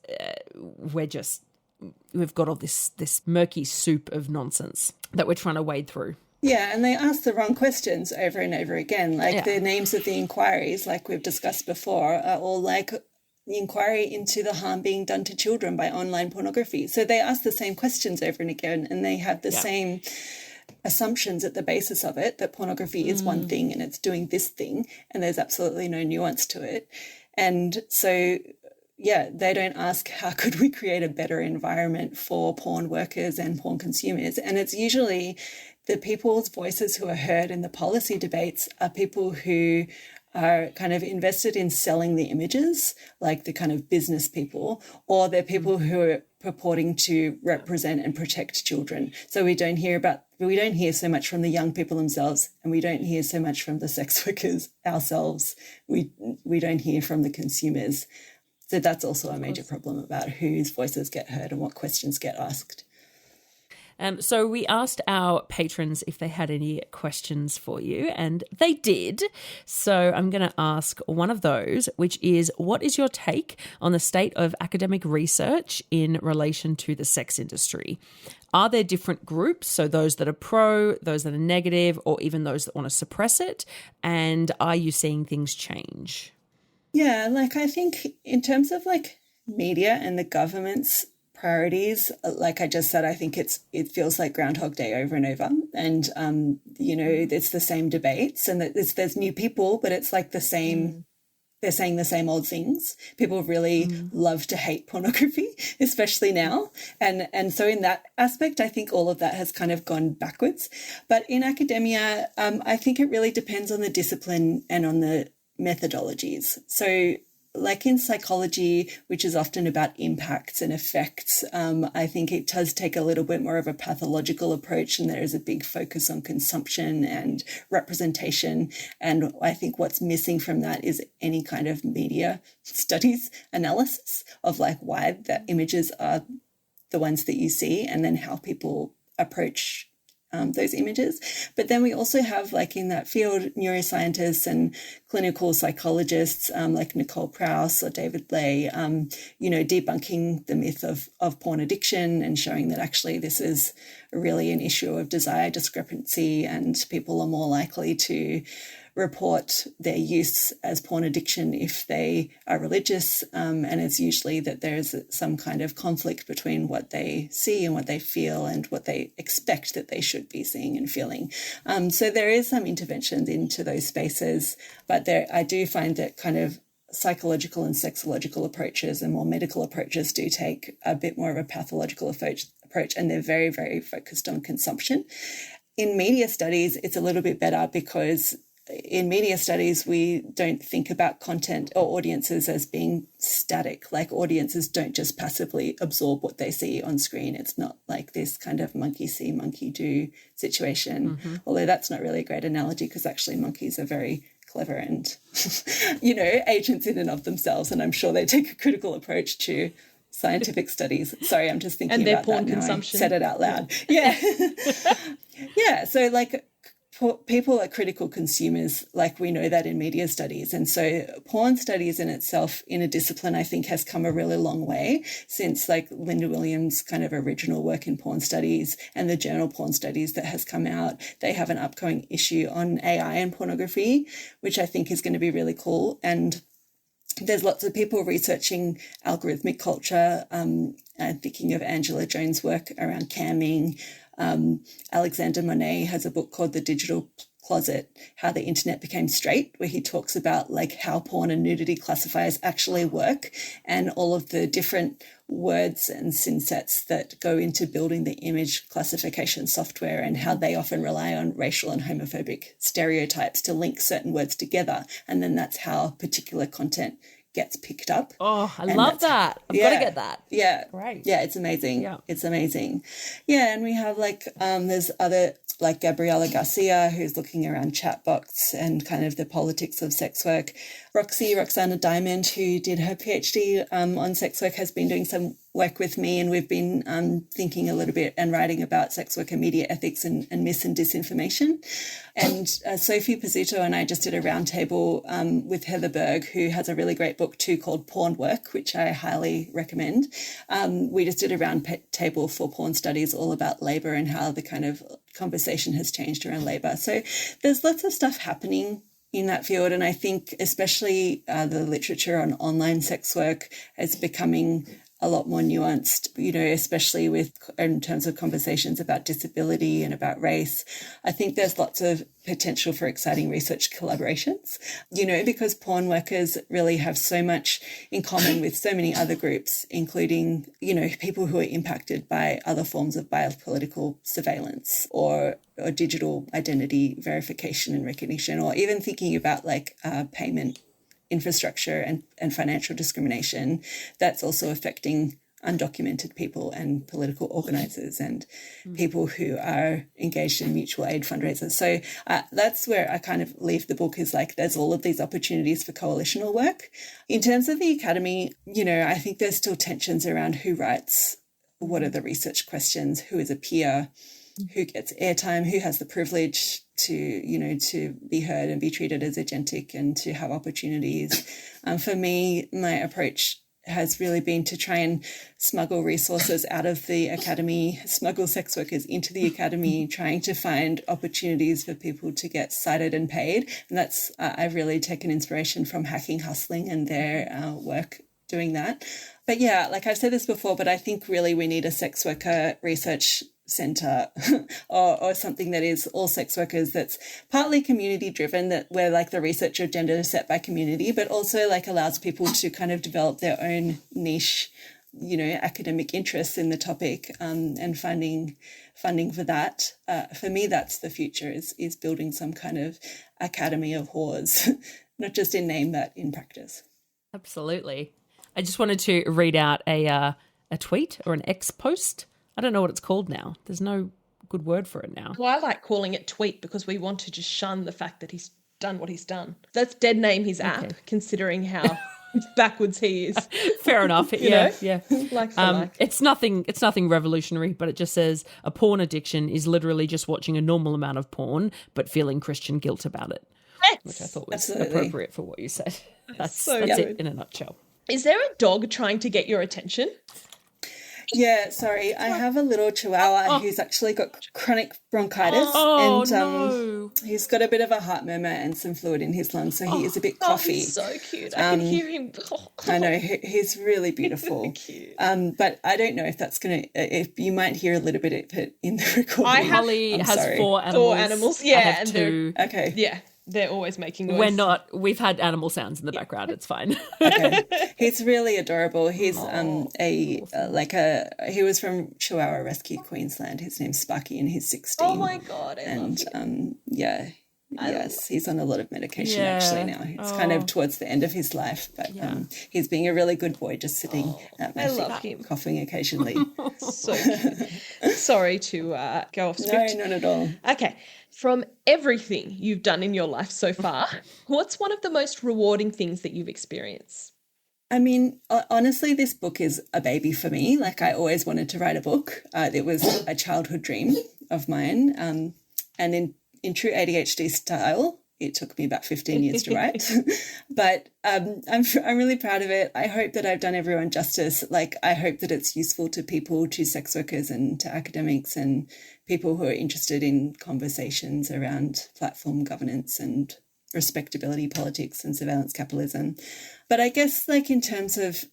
we've got all this murky soup of nonsense that we're trying to wade through. Yeah, and they ask the wrong questions over and over again. Like the names of the inquiries, like we've discussed before, are all like the inquiry into the harm being done to children by online pornography. So they ask the same questions over and again, and they have the same assumptions at the basis of it, that pornography is one thing and it's doing this thing, and there's absolutely no nuance to it. And so they don't ask how could we create a better environment for porn workers and porn consumers. And it's usually the people's voices who are heard in the policy debates are people who are kind of invested in selling the images, like the kind of business people, or they're people who are purporting to represent and protect children. So we don't hear so much from the young people themselves, and we don't hear so much from the sex workers ourselves. We don't hear from the consumers. So that's also a major problem about whose voices get heard and what questions get asked. So we asked our patrons if they had any questions for you, and they did. So I'm going to ask one of those, which is, what is your take on the state of academic research in relation to the sex industry? Are there different groups, so those that are pro, those that are negative, or even those that want to suppress it? And are you seeing things change? Yeah, like I think in terms of like media and the government's priorities, like I just said, I think it feels like Groundhog Day over and over, and it's the same debates, and there's new people, but it's like the same. They're saying the same old things. People really love to hate pornography, especially now, and so in that aspect, I think all of that has kind of gone backwards. But in academia, I think it really depends on the discipline and on the methodologies. So like in psychology, which is often about impacts and effects, I think it does take a little bit more of a pathological approach, and there is a big focus on consumption and representation. And I think what's missing from that is any kind of media studies analysis of like why the images are the ones that you see, and then how people approach those images. But then we also have, like in that field, neuroscientists and clinical psychologists like Nicole Prouse or David Lay, debunking the myth of porn addiction and showing that actually this is really an issue of desire discrepancy, and people are more likely to report their use as porn addiction if they are religious, and it's usually that there's some kind of conflict between what they see and what they feel and what they expect that they should be seeing and feeling. So there is some interventions into those spaces, but I do find that kind of psychological and sexological approaches and more medical approaches do take a bit more of a pathological approach, and they're very, very focused on consumption. In media studies, it's a little bit better because in media studies, we don't think about content or audiences as being static. Like audiences don't just passively absorb what they see on screen. It's not like this kind of monkey see, monkey do situation, although that's not really a great analogy because actually monkeys are very clever and, agents in and of themselves. And I'm sure they take a critical approach to scientific studies. Sorry, I'm just thinking about porn that now. consumption. I said it out loud. Yeah. Yeah. So like, people are critical consumers, like we know that in media studies. And so porn studies in itself, in a discipline, I think has come a really long way since like Linda Williams' kind of original work in porn studies and the journal Porn Studies that has come out. They have an upcoming issue on AI and pornography, which I think is going to be really cool. And there's lots of people researching algorithmic culture, thinking of Angela Jones' work around camming. Alexander Monet has a book called The Digital Closet, How the Internet Became Straight, where he talks about like how porn and nudity classifiers actually work and all of the different words and synsets that go into building the image classification software and how they often rely on racial and homophobic stereotypes to link certain words together. And then that's how particular content gets picked up. Oh, I love that. I've got to get that. Yeah. Great. Yeah, it's amazing. Yeah. It's amazing. Yeah, and we have like, there's other, like Gabriela Garcia, who's looking around chatbots and kind of the politics of sex work. Roxana Diamond, who did her PhD on sex work, has been doing some work with me, and we've been thinking a little bit and writing about sex work and media ethics and mis and disinformation. And Sophie Pizzuto and I just did a roundtable with Heather Berg, who has a really great book too called Porn Work, which I highly recommend. We just did a round table for porn studies all about labour and how the kind of conversation has changed around labour. So there's lots of stuff happening in that field, and I think especially the literature on online sex work is becoming a lot more nuanced, especially in terms of conversations about disability and about race. I think there's lots of potential for exciting research collaborations, because porn workers really have so much in common with so many other groups, including, people who are impacted by other forms of biopolitical surveillance or digital identity verification and recognition, or even thinking about like payment infrastructure and financial discrimination that's also affecting undocumented people and political organisers and people who are engaged in mutual aid fundraisers. So that's where I kind of leave the book, is like there's all of these opportunities for coalitional work. In terms of the academy, I think there's still tensions around who writes, what are the research questions, who is a peer, who gets airtime, who has the privilege to be heard and be treated as agentic and to have opportunities. For me, my approach has really been to try and smuggle resources out of the academy, smuggle sex workers into the academy, trying to find opportunities for people to get cited and paid. And that's, I've really taken inspiration from Hacking Hustling and their work doing that. But yeah, like I've said this before, but I think really we need a sex worker research centre or something that is all sex workers, that's partly community driven, that where like the research agenda is set by community, but also like allows people to kind of develop their own niche, academic interests in the topic, and funding for that. For me, that's the future, is building some kind of academy of whores, not just in name, but in practice. Absolutely. I just wanted to read out a tweet or an X post. I don't know what it's called now. There's no good word for it now. Well, I like calling it tweet because we want to just shun the fact that he's done what he's done. Let's dead name his app, considering how backwards he is. Fair enough. Yeah. Like for like. It's nothing revolutionary, but it just says a porn addiction is literally just watching a normal amount of porn, but feeling Christian guilt about it, which I thought was appropriate for what you said. That's it in a nutshell. Is there a dog trying to get your attention? Yeah, sorry. I have a little chihuahua who's actually got chronic bronchitis, no. He's got a bit of a heart murmur and some fluid in his lungs, so he is a bit coughy. He's so cute. I can hear him. I know, he's really beautiful. Cute. But I don't know if that's if you might hear a little bit of it in the recording. Holly has 4 animals. 4 animals. Yeah, I have 2. Okay. Yeah. They're always making noise. We've had animal sounds in the background. It's fine. Okay. He's really adorable. He's he was from Chihuahua Rescue Queensland. His name's Sparky and he's 16. Oh my God. I love him. He's on a lot actually now. It's kind of towards the end of his life, but he's being a really good boy, just sitting at my feet, coughing occasionally. So cute. Sorry to go off script. No, not at all. Okay. From everything you've done in your life so far, what's one of the most rewarding things that you've experienced? I mean, honestly, this book is a baby for me. Like, I always wanted to write a book. It was a childhood dream of mine. And in true ADHD style, it took me about 15 years to write. But I'm really proud of it. I hope that I've done everyone justice. Like, I hope that it's useful to people, to sex workers and to academics and people who are interested in conversations around platform governance and respectability politics and surveillance capitalism. But I guess, like, in terms of,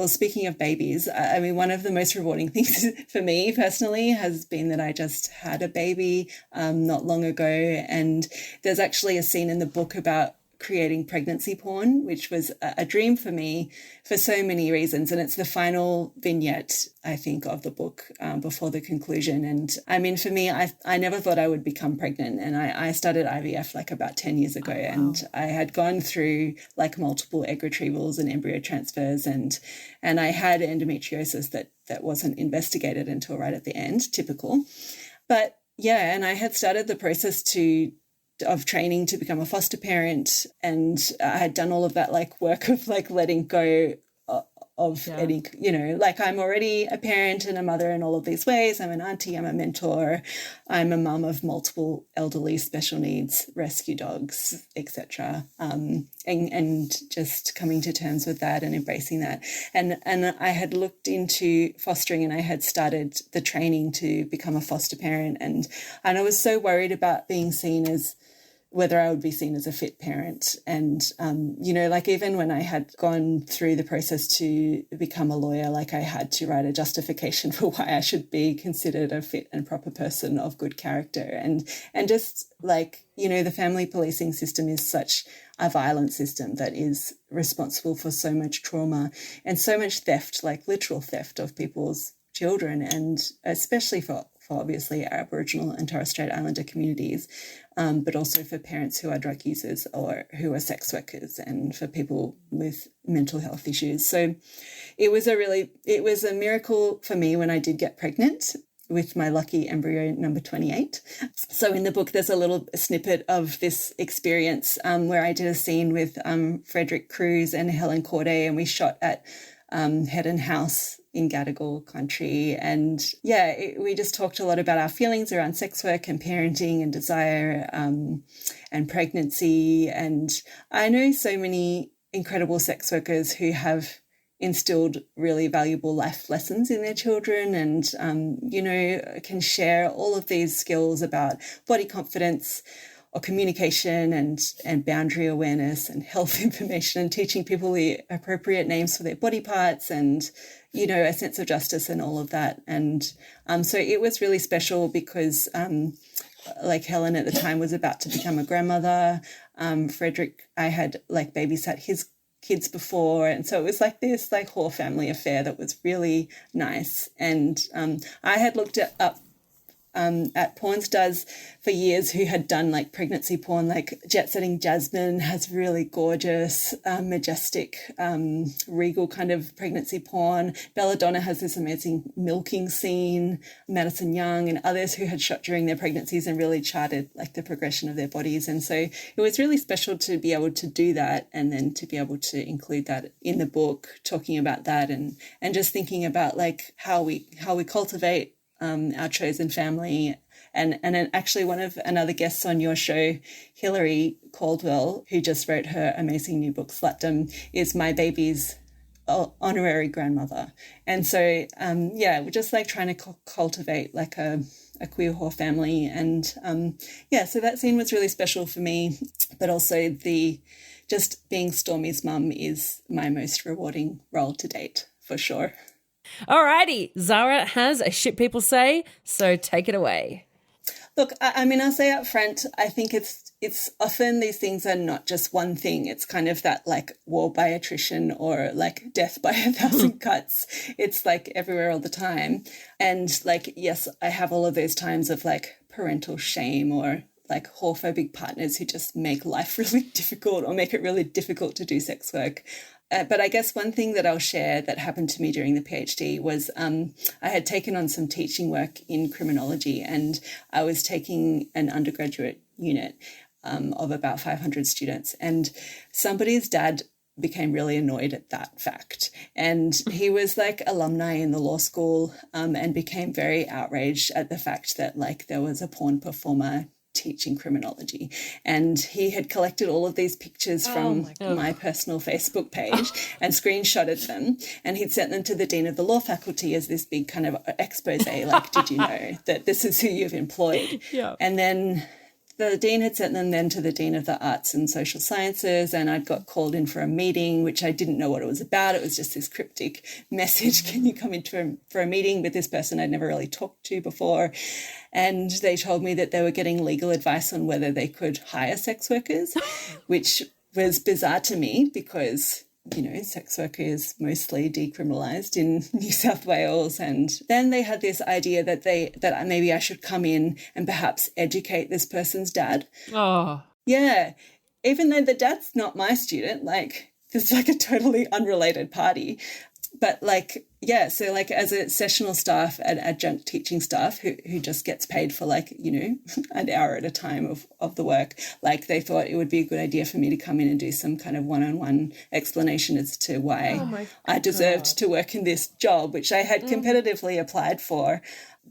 speaking of babies, I mean, one of the most rewarding things for me personally has been that I just had a baby not long ago. And there's actually a scene in the book about creating pregnancy porn, which was a dream for me for so many reasons. And it's the final vignette, I think, of the book before the conclusion. And I mean, for me, I never thought I would become pregnant. And I started IVF like about 10 years ago. And I had gone through like multiple egg retrievals and embryo transfers. And I had endometriosis that wasn't investigated until right at the end, typical. But yeah, and I had started the process of training to become a foster parent, and I had done all of that like work of like letting go of any, like I'm already a parent and a mother in all of these ways. I'm an auntie, I'm a mentor, I'm a mum of multiple elderly special needs rescue dogs, etc. And just coming to terms with that and embracing that. And I had looked into fostering and I had started the training to become a foster parent, and I was so worried about being seen as whether I would be seen as a fit parent. And, like even when I had gone through the process to become a lawyer, like I had to write a justification for why I should be considered a fit and proper person of good character. And just like, the family policing system is such a violent system that is responsible for so much trauma and so much theft, like literal theft of people's children, and especially for for obviously Aboriginal and Torres Strait Islander communities, but also for parents who are drug users or who are sex workers and for people with mental health issues. So it was a miracle for me when I did get pregnant with my lucky embryo number 28. So in the book, there's a little snippet of this experience where I did a scene with Frederick Cruz and Helen Corday, and we shot at Heddon House in Gadigal country. And we just talked a lot about our feelings around sex work and parenting and desire and pregnancy. And I know so many incredible sex workers who have instilled really valuable life lessons in their children and, can share all of these skills about body confidence or communication and boundary awareness and health information and teaching people the appropriate names for their body parts and, a sense of justice and all of that. And so it was really special because Helen at the time was about to become a grandmother. Frederick, I had babysat his kids before, and so it was this whole family affair that was really nice. And I had looked up at porn stars for years who had done pregnancy porn, Jet Setting Jasmine has really gorgeous, majestic, regal kind of pregnancy porn. Belladonna has this amazing milking scene. Madison Young and others who had shot during their pregnancies and really charted the progression of their bodies. And so it was really special to be able to do that and then to be able to include that in the book, talking about that and just thinking about how we cultivate our chosen family. And actually one of another guests on your show, Hilary Caldwell, who just wrote her amazing new book, Slutdom, is my baby's honorary grandmother. And so, we're just trying to cultivate a queer whore family. And so that scene was really special for me, but also just being Stormy's mum is my most rewarding role to date, for sure. Alrighty, Zahra has a shit people say, so take it away. Look, I'll say up front, I think it's often these things are not just one thing. It's kind of that war by attrition or death by 1,000 cuts. It's everywhere all the time. And yes, I have all of those times of parental shame or whorephobic partners who just make life really difficult or make it really difficult to do sex work. But I guess one thing that I'll share that happened to me during the PhD was I had taken on some teaching work in criminology, and I was taking an undergraduate unit of about 500 students, and somebody's dad became really annoyed at that fact. And he was alumni in the law school and became very outraged at the fact that there was a porn performer teaching criminology, and he had collected all of these pictures from my personal Facebook page and screenshotted them, and he'd sent them to the dean of the law faculty as this big kind of expose, did you know that this is who you've employed? Yeah. And then the dean had sent them then to the dean of the arts and social sciences, and I'd got called in for a meeting, which I didn't know what it was about. It was just this cryptic message, can you come in for a meeting with this person I'd never really talked to before? And they told me that they were getting legal advice on whether they could hire sex workers, which was bizarre to me because sex work is mostly decriminalised in New South Wales. And then they had this idea that maybe I should come in and perhaps educate this person's dad. Oh. Yeah. Even though the dad's not my student, it's a totally unrelated party. But so as a sessional staff and adjunct teaching staff who just gets paid for an hour at a time of the work, they thought it would be a good idea for me to come in and do some kind of one-on-one explanation as to why I deserved to work in this job, which I had competitively applied for.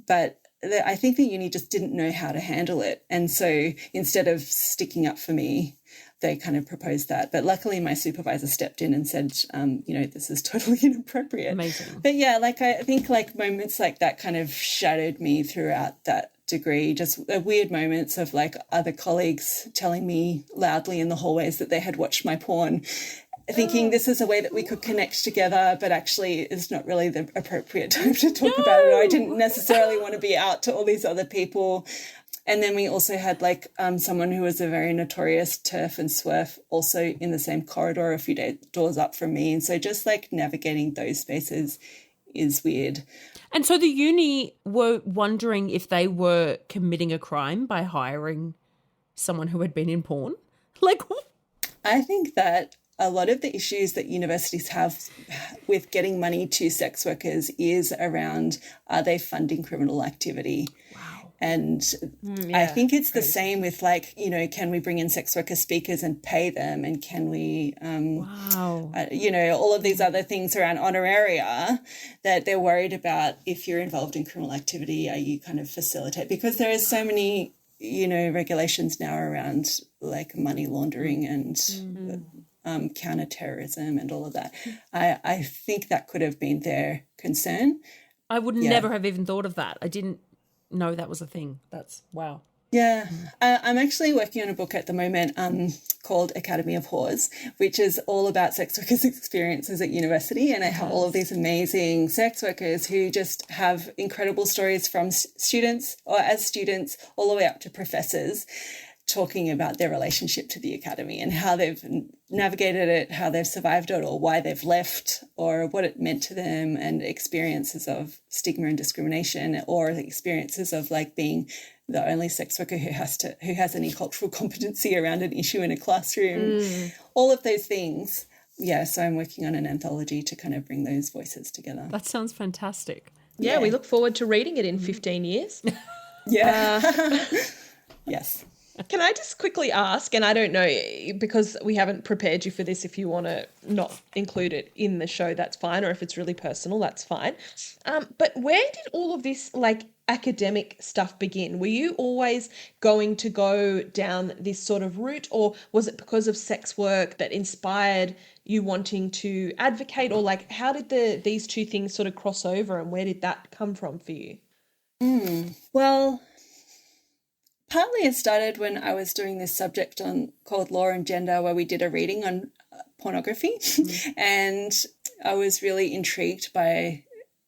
But I think the uni just didn't know how to handle it. And so instead of sticking up for me, they kind of proposed that. But luckily my supervisor stepped in and said, this is totally inappropriate. Amazing. But yeah, I think moments like that kind of shadowed me throughout that degree, just weird moments of other colleagues telling me loudly in the hallways that they had watched my porn, thinking this is a way that we could connect together, but actually it's not really the appropriate time to talk about it. I didn't necessarily want to be out to all these other people. And then we also had someone who was a very notorious TERF and SWer also in the same corridor a few doors up from me. And so just navigating those spaces is weird. And so the uni were wondering if they were committing a crime by hiring someone who had been in porn? Like, I think that a lot of the issues that universities have with getting money to sex workers is around, are they funding criminal activity? wow. And I think it's the same with, like, you know, can we bring in sex worker speakers and pay them? And can we, Wow. you know, all of these other things around honoraria that they're worried about. If you're involved in criminal activity, are you kind of facilitate? Because there is so many, you know, regulations now around like money laundering and counterterrorism and all of that. I think that could have been their concern. I would never have even thought of that. I didn't know that was a thing. That's wow. Yeah. I'm actually working on a book at the moment called Academy of Whores, which is all about sex workers' experiences at university. And I have all of these amazing sex workers who just have incredible stories from students or as students all the way up to professors, talking about their relationship to the academy and how they've navigated it, how they've survived it, or why they've left, or what it meant to them, and experiences of stigma and discrimination, or experiences of like being the only sex worker who has any cultural competency around an issue in a classroom, all of those things. Yeah, so I'm working on an anthology to kind of bring those voices together. That sounds fantastic. Yeah, we look forward to reading it in 15 years. Yeah. Yes. Can I just quickly ask, and I don't know, because we haven't prepared you for this, if you want to not include it in the show, that's fine, or if it's really personal, that's fine. But where did all of this, like, academic stuff begin? Were you always going to go down this sort of route, or was it because of sex work that inspired you wanting to advocate, or, like, how did these two things sort of cross over, and where did that come from for you? Well, partly it started when I was doing this subject called Law and Gender, where we did a reading on pornography. And I was really intrigued by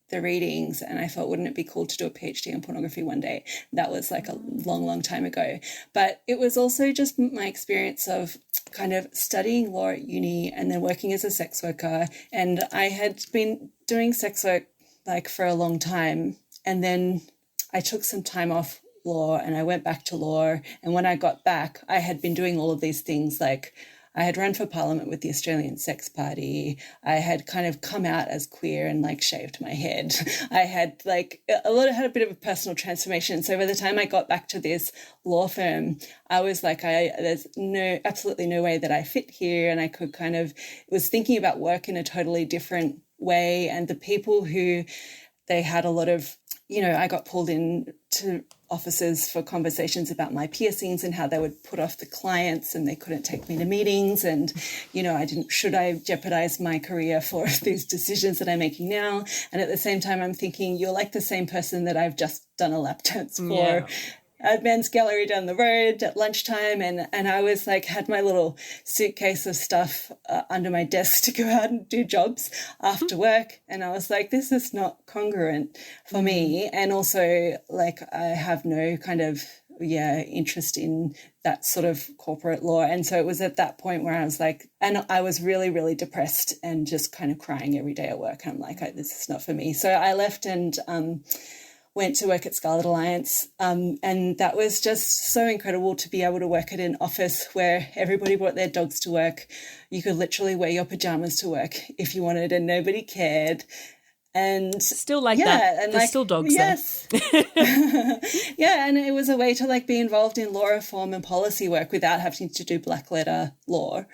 the readings, and I thought, wouldn't it be cool to do a PhD on pornography one day? That was like a long, long time ago. But it was also just my experience of kind of studying law at uni and then working as a sex worker. And I had been doing sex work like for a long time. And then I took some time off law and I went back to law. And when I got back, I had been doing all of these things. Like, I had run for parliament with the Australian Sex Party. I had kind of come out as queer and like shaved my head. I had like had a bit of a personal transformation. So by the time I got back to this law firm, I was like, there's absolutely no way that I fit here. And I could was thinking about work in a totally different way. And the people who they had a lot of, you know, I got pulled in to offices for conversations about my piercings and how they would put off the clients and they couldn't take me to meetings. And, you know, should I jeopardize my career for these decisions that I'm making now? And at the same time, I'm thinking, you're like the same person that I've just done a lap dance for at men's gallery down the road at lunchtime. And I was like, had my little suitcase of stuff under my desk to go out and do jobs after work. And I was like, this is not congruent for me. And also, like, I have no kind of, interest in that sort of corporate law. And so it was at that point where I was like, and I was really, really depressed and just kind of crying every day at work. And I'm like, this is not for me. So I left and went to work at Scarlet Alliance, and that was just so incredible to be able to work at an office where everybody brought their dogs to work. You could literally wear your pajamas to work if you wanted, and nobody cared. And still like that. And there's still dogs there. Yeah, and it was a way to like be involved in law reform and policy work without having to do black letter law.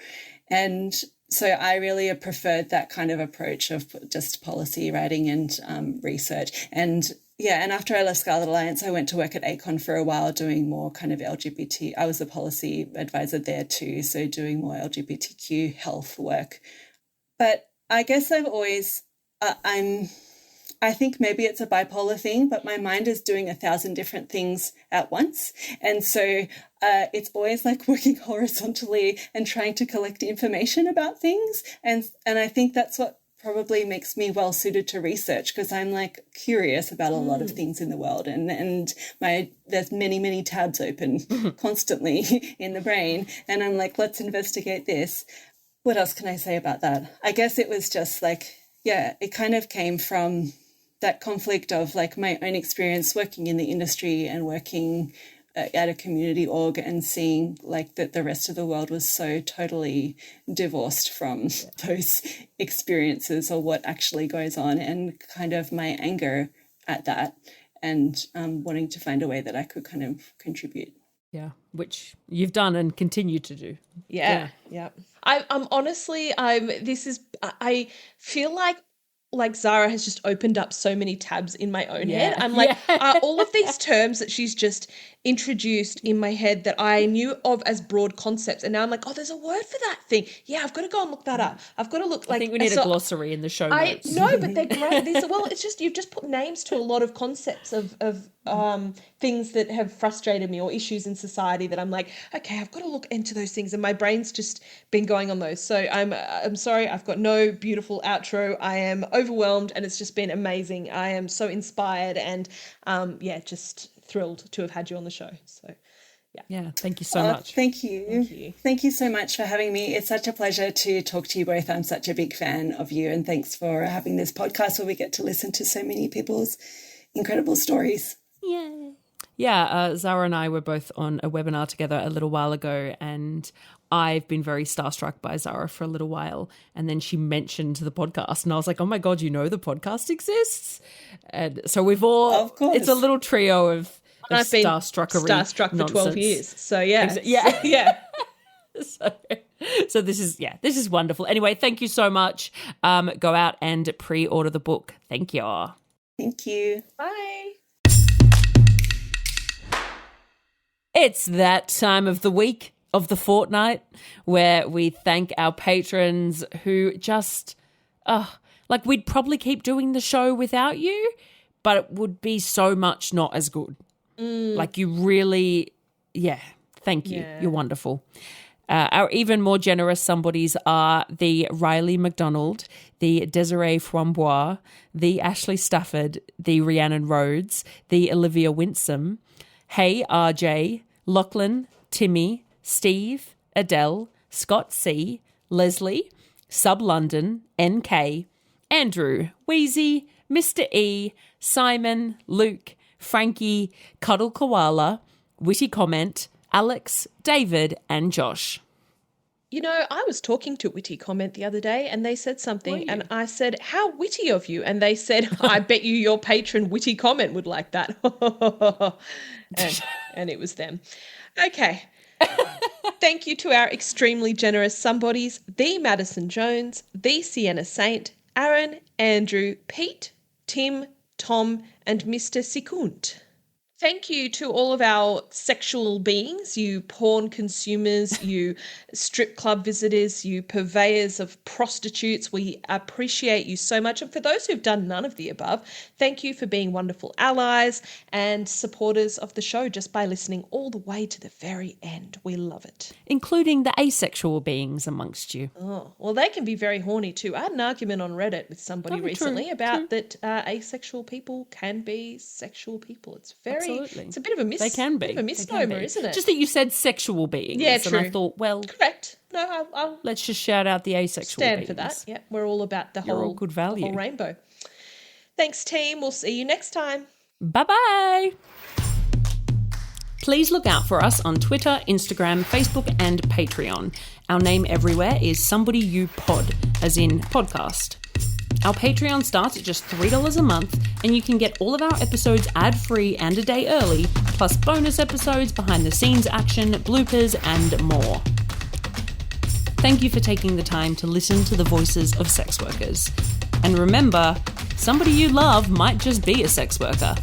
And so I really preferred that kind of approach of just policy writing and research. And after I left Scarlet Alliance, I went to work at ACON for a while doing more kind of LGBT. I was the policy advisor there too, so doing more LGBTQ health work. But I guess I've always, I think maybe it's a bipolar thing, but my mind is doing 1,000 different things at once. And so it's always like working horizontally and trying to collect information about things. And I think that's what probably makes me well suited to research, because I'm like curious about a lot of things in the world, and there's many tabs open constantly in the brain, and I'm like, let's investigate this. What else can I say about that? I guess it was just like, it kind of came from that conflict of like my own experience working in the industry and working at a community org and seeing like that the rest of the world was so totally divorced from those experiences or what actually goes on, and kind of my anger at that, and wanting to find a way that I could kind of contribute. Yeah, which you've done and continue to do. Yeah. I'm honestly, I feel like Zahra has just opened up so many tabs in my own head. I'm like, all of these terms that she's just introduced in my head that I knew of as broad concepts, and now I'm like, oh, there's a word for that thing. Yeah, I've got to go and look that up. I've got to look. Like, I think we need a glossary in the show notes. No, but they're great. It's just you've just put names to a lot of concepts of things that have frustrated me or issues in society that I'm like, okay, I've got to look into those things, and my brain's just been going on those. So I'm sorry, I've got no beautiful outro. I am overwhelmed, and it's just been amazing. I am so inspired, and just thrilled to have had you on the show. So yeah, thank you so much. Thank you so much for having me. It's such a pleasure to talk to you both. I'm such a big fan of you, and thanks for having this podcast where we get to listen to so many people's incredible stories. Yeah, Zahra and I were both on a webinar together a little while ago, and I've been very starstruck by Zahra for a little while. And then she mentioned the podcast, and I was like, oh my God, you know the podcast exists? And so we've all, of course, it's a little trio of I've been starstruck for 12 years. So yeah. Yeah. So this is wonderful. Anyway, thank you so much. Go out and pre-order the book. Thank you. Thank you. Bye. It's that time of the week, of the fortnight, where we thank our patrons who just, we'd probably keep doing the show without you, but it would be so much not as good. Like you really, thank you. Yeah. You're wonderful. Our even more generous somebodies are the Riley McDonald, the Desiree Frambois, the Ashley Stafford, the Rhiannon Rhodes, the Olivia Winsome, Hey RJ, Lachlan, Timmy, Steve, Adele, Scott C, Leslie, Sub London, NK, Andrew, Wheezy, Mr. E, Simon, Luke, Frankie, Cuddle Koala, Witty Comment, Alex, David, and Josh. You know, I was talking to Witty Comment the other day, and they said something, and I said, how witty of you. And they said, I bet you your patron Witty Comment would like that. and it was them. Okay. Thank you to our extremely generous somebodies, the Madison Jones, the Sienna Saint, Aaron, Andrew, Pete, Tim, Tom, and Mr. Sikunt. Thank you to all of our sexual beings, you porn consumers, you strip club visitors, you purveyors of prostitutes. We appreciate you so much. And for those who've done none of the above, thank you for being wonderful allies and supporters of the show just by listening all the way to the very end. We love it. Including the asexual beings amongst you. Oh, well, they can be very horny too. I had an argument on Reddit with somebody recently about that asexual people can be sexual people. It's very... Absolutely. It's a bit of a they can be. Bit of a misnomer, isn't it? Just that you said sexual beings. Yeah, true. And I thought, well... Correct. No, I'll let's just shout out the asexual stand beings. for that. Yeah, we're all about the You're all good value. The whole rainbow. Thanks, team. We'll see you next time. Bye-bye. Please look out for us on Twitter, Instagram, Facebook, and Patreon. Our name everywhere is Somebody You Pod, as in podcast. Our Patreon starts at just $3 a month, and you can get all of our episodes ad-free and a day early, plus bonus episodes, behind-the-scenes action, bloopers, and more. Thank you for taking the time to listen to the voices of sex workers. And remember, somebody you love might just be a sex worker.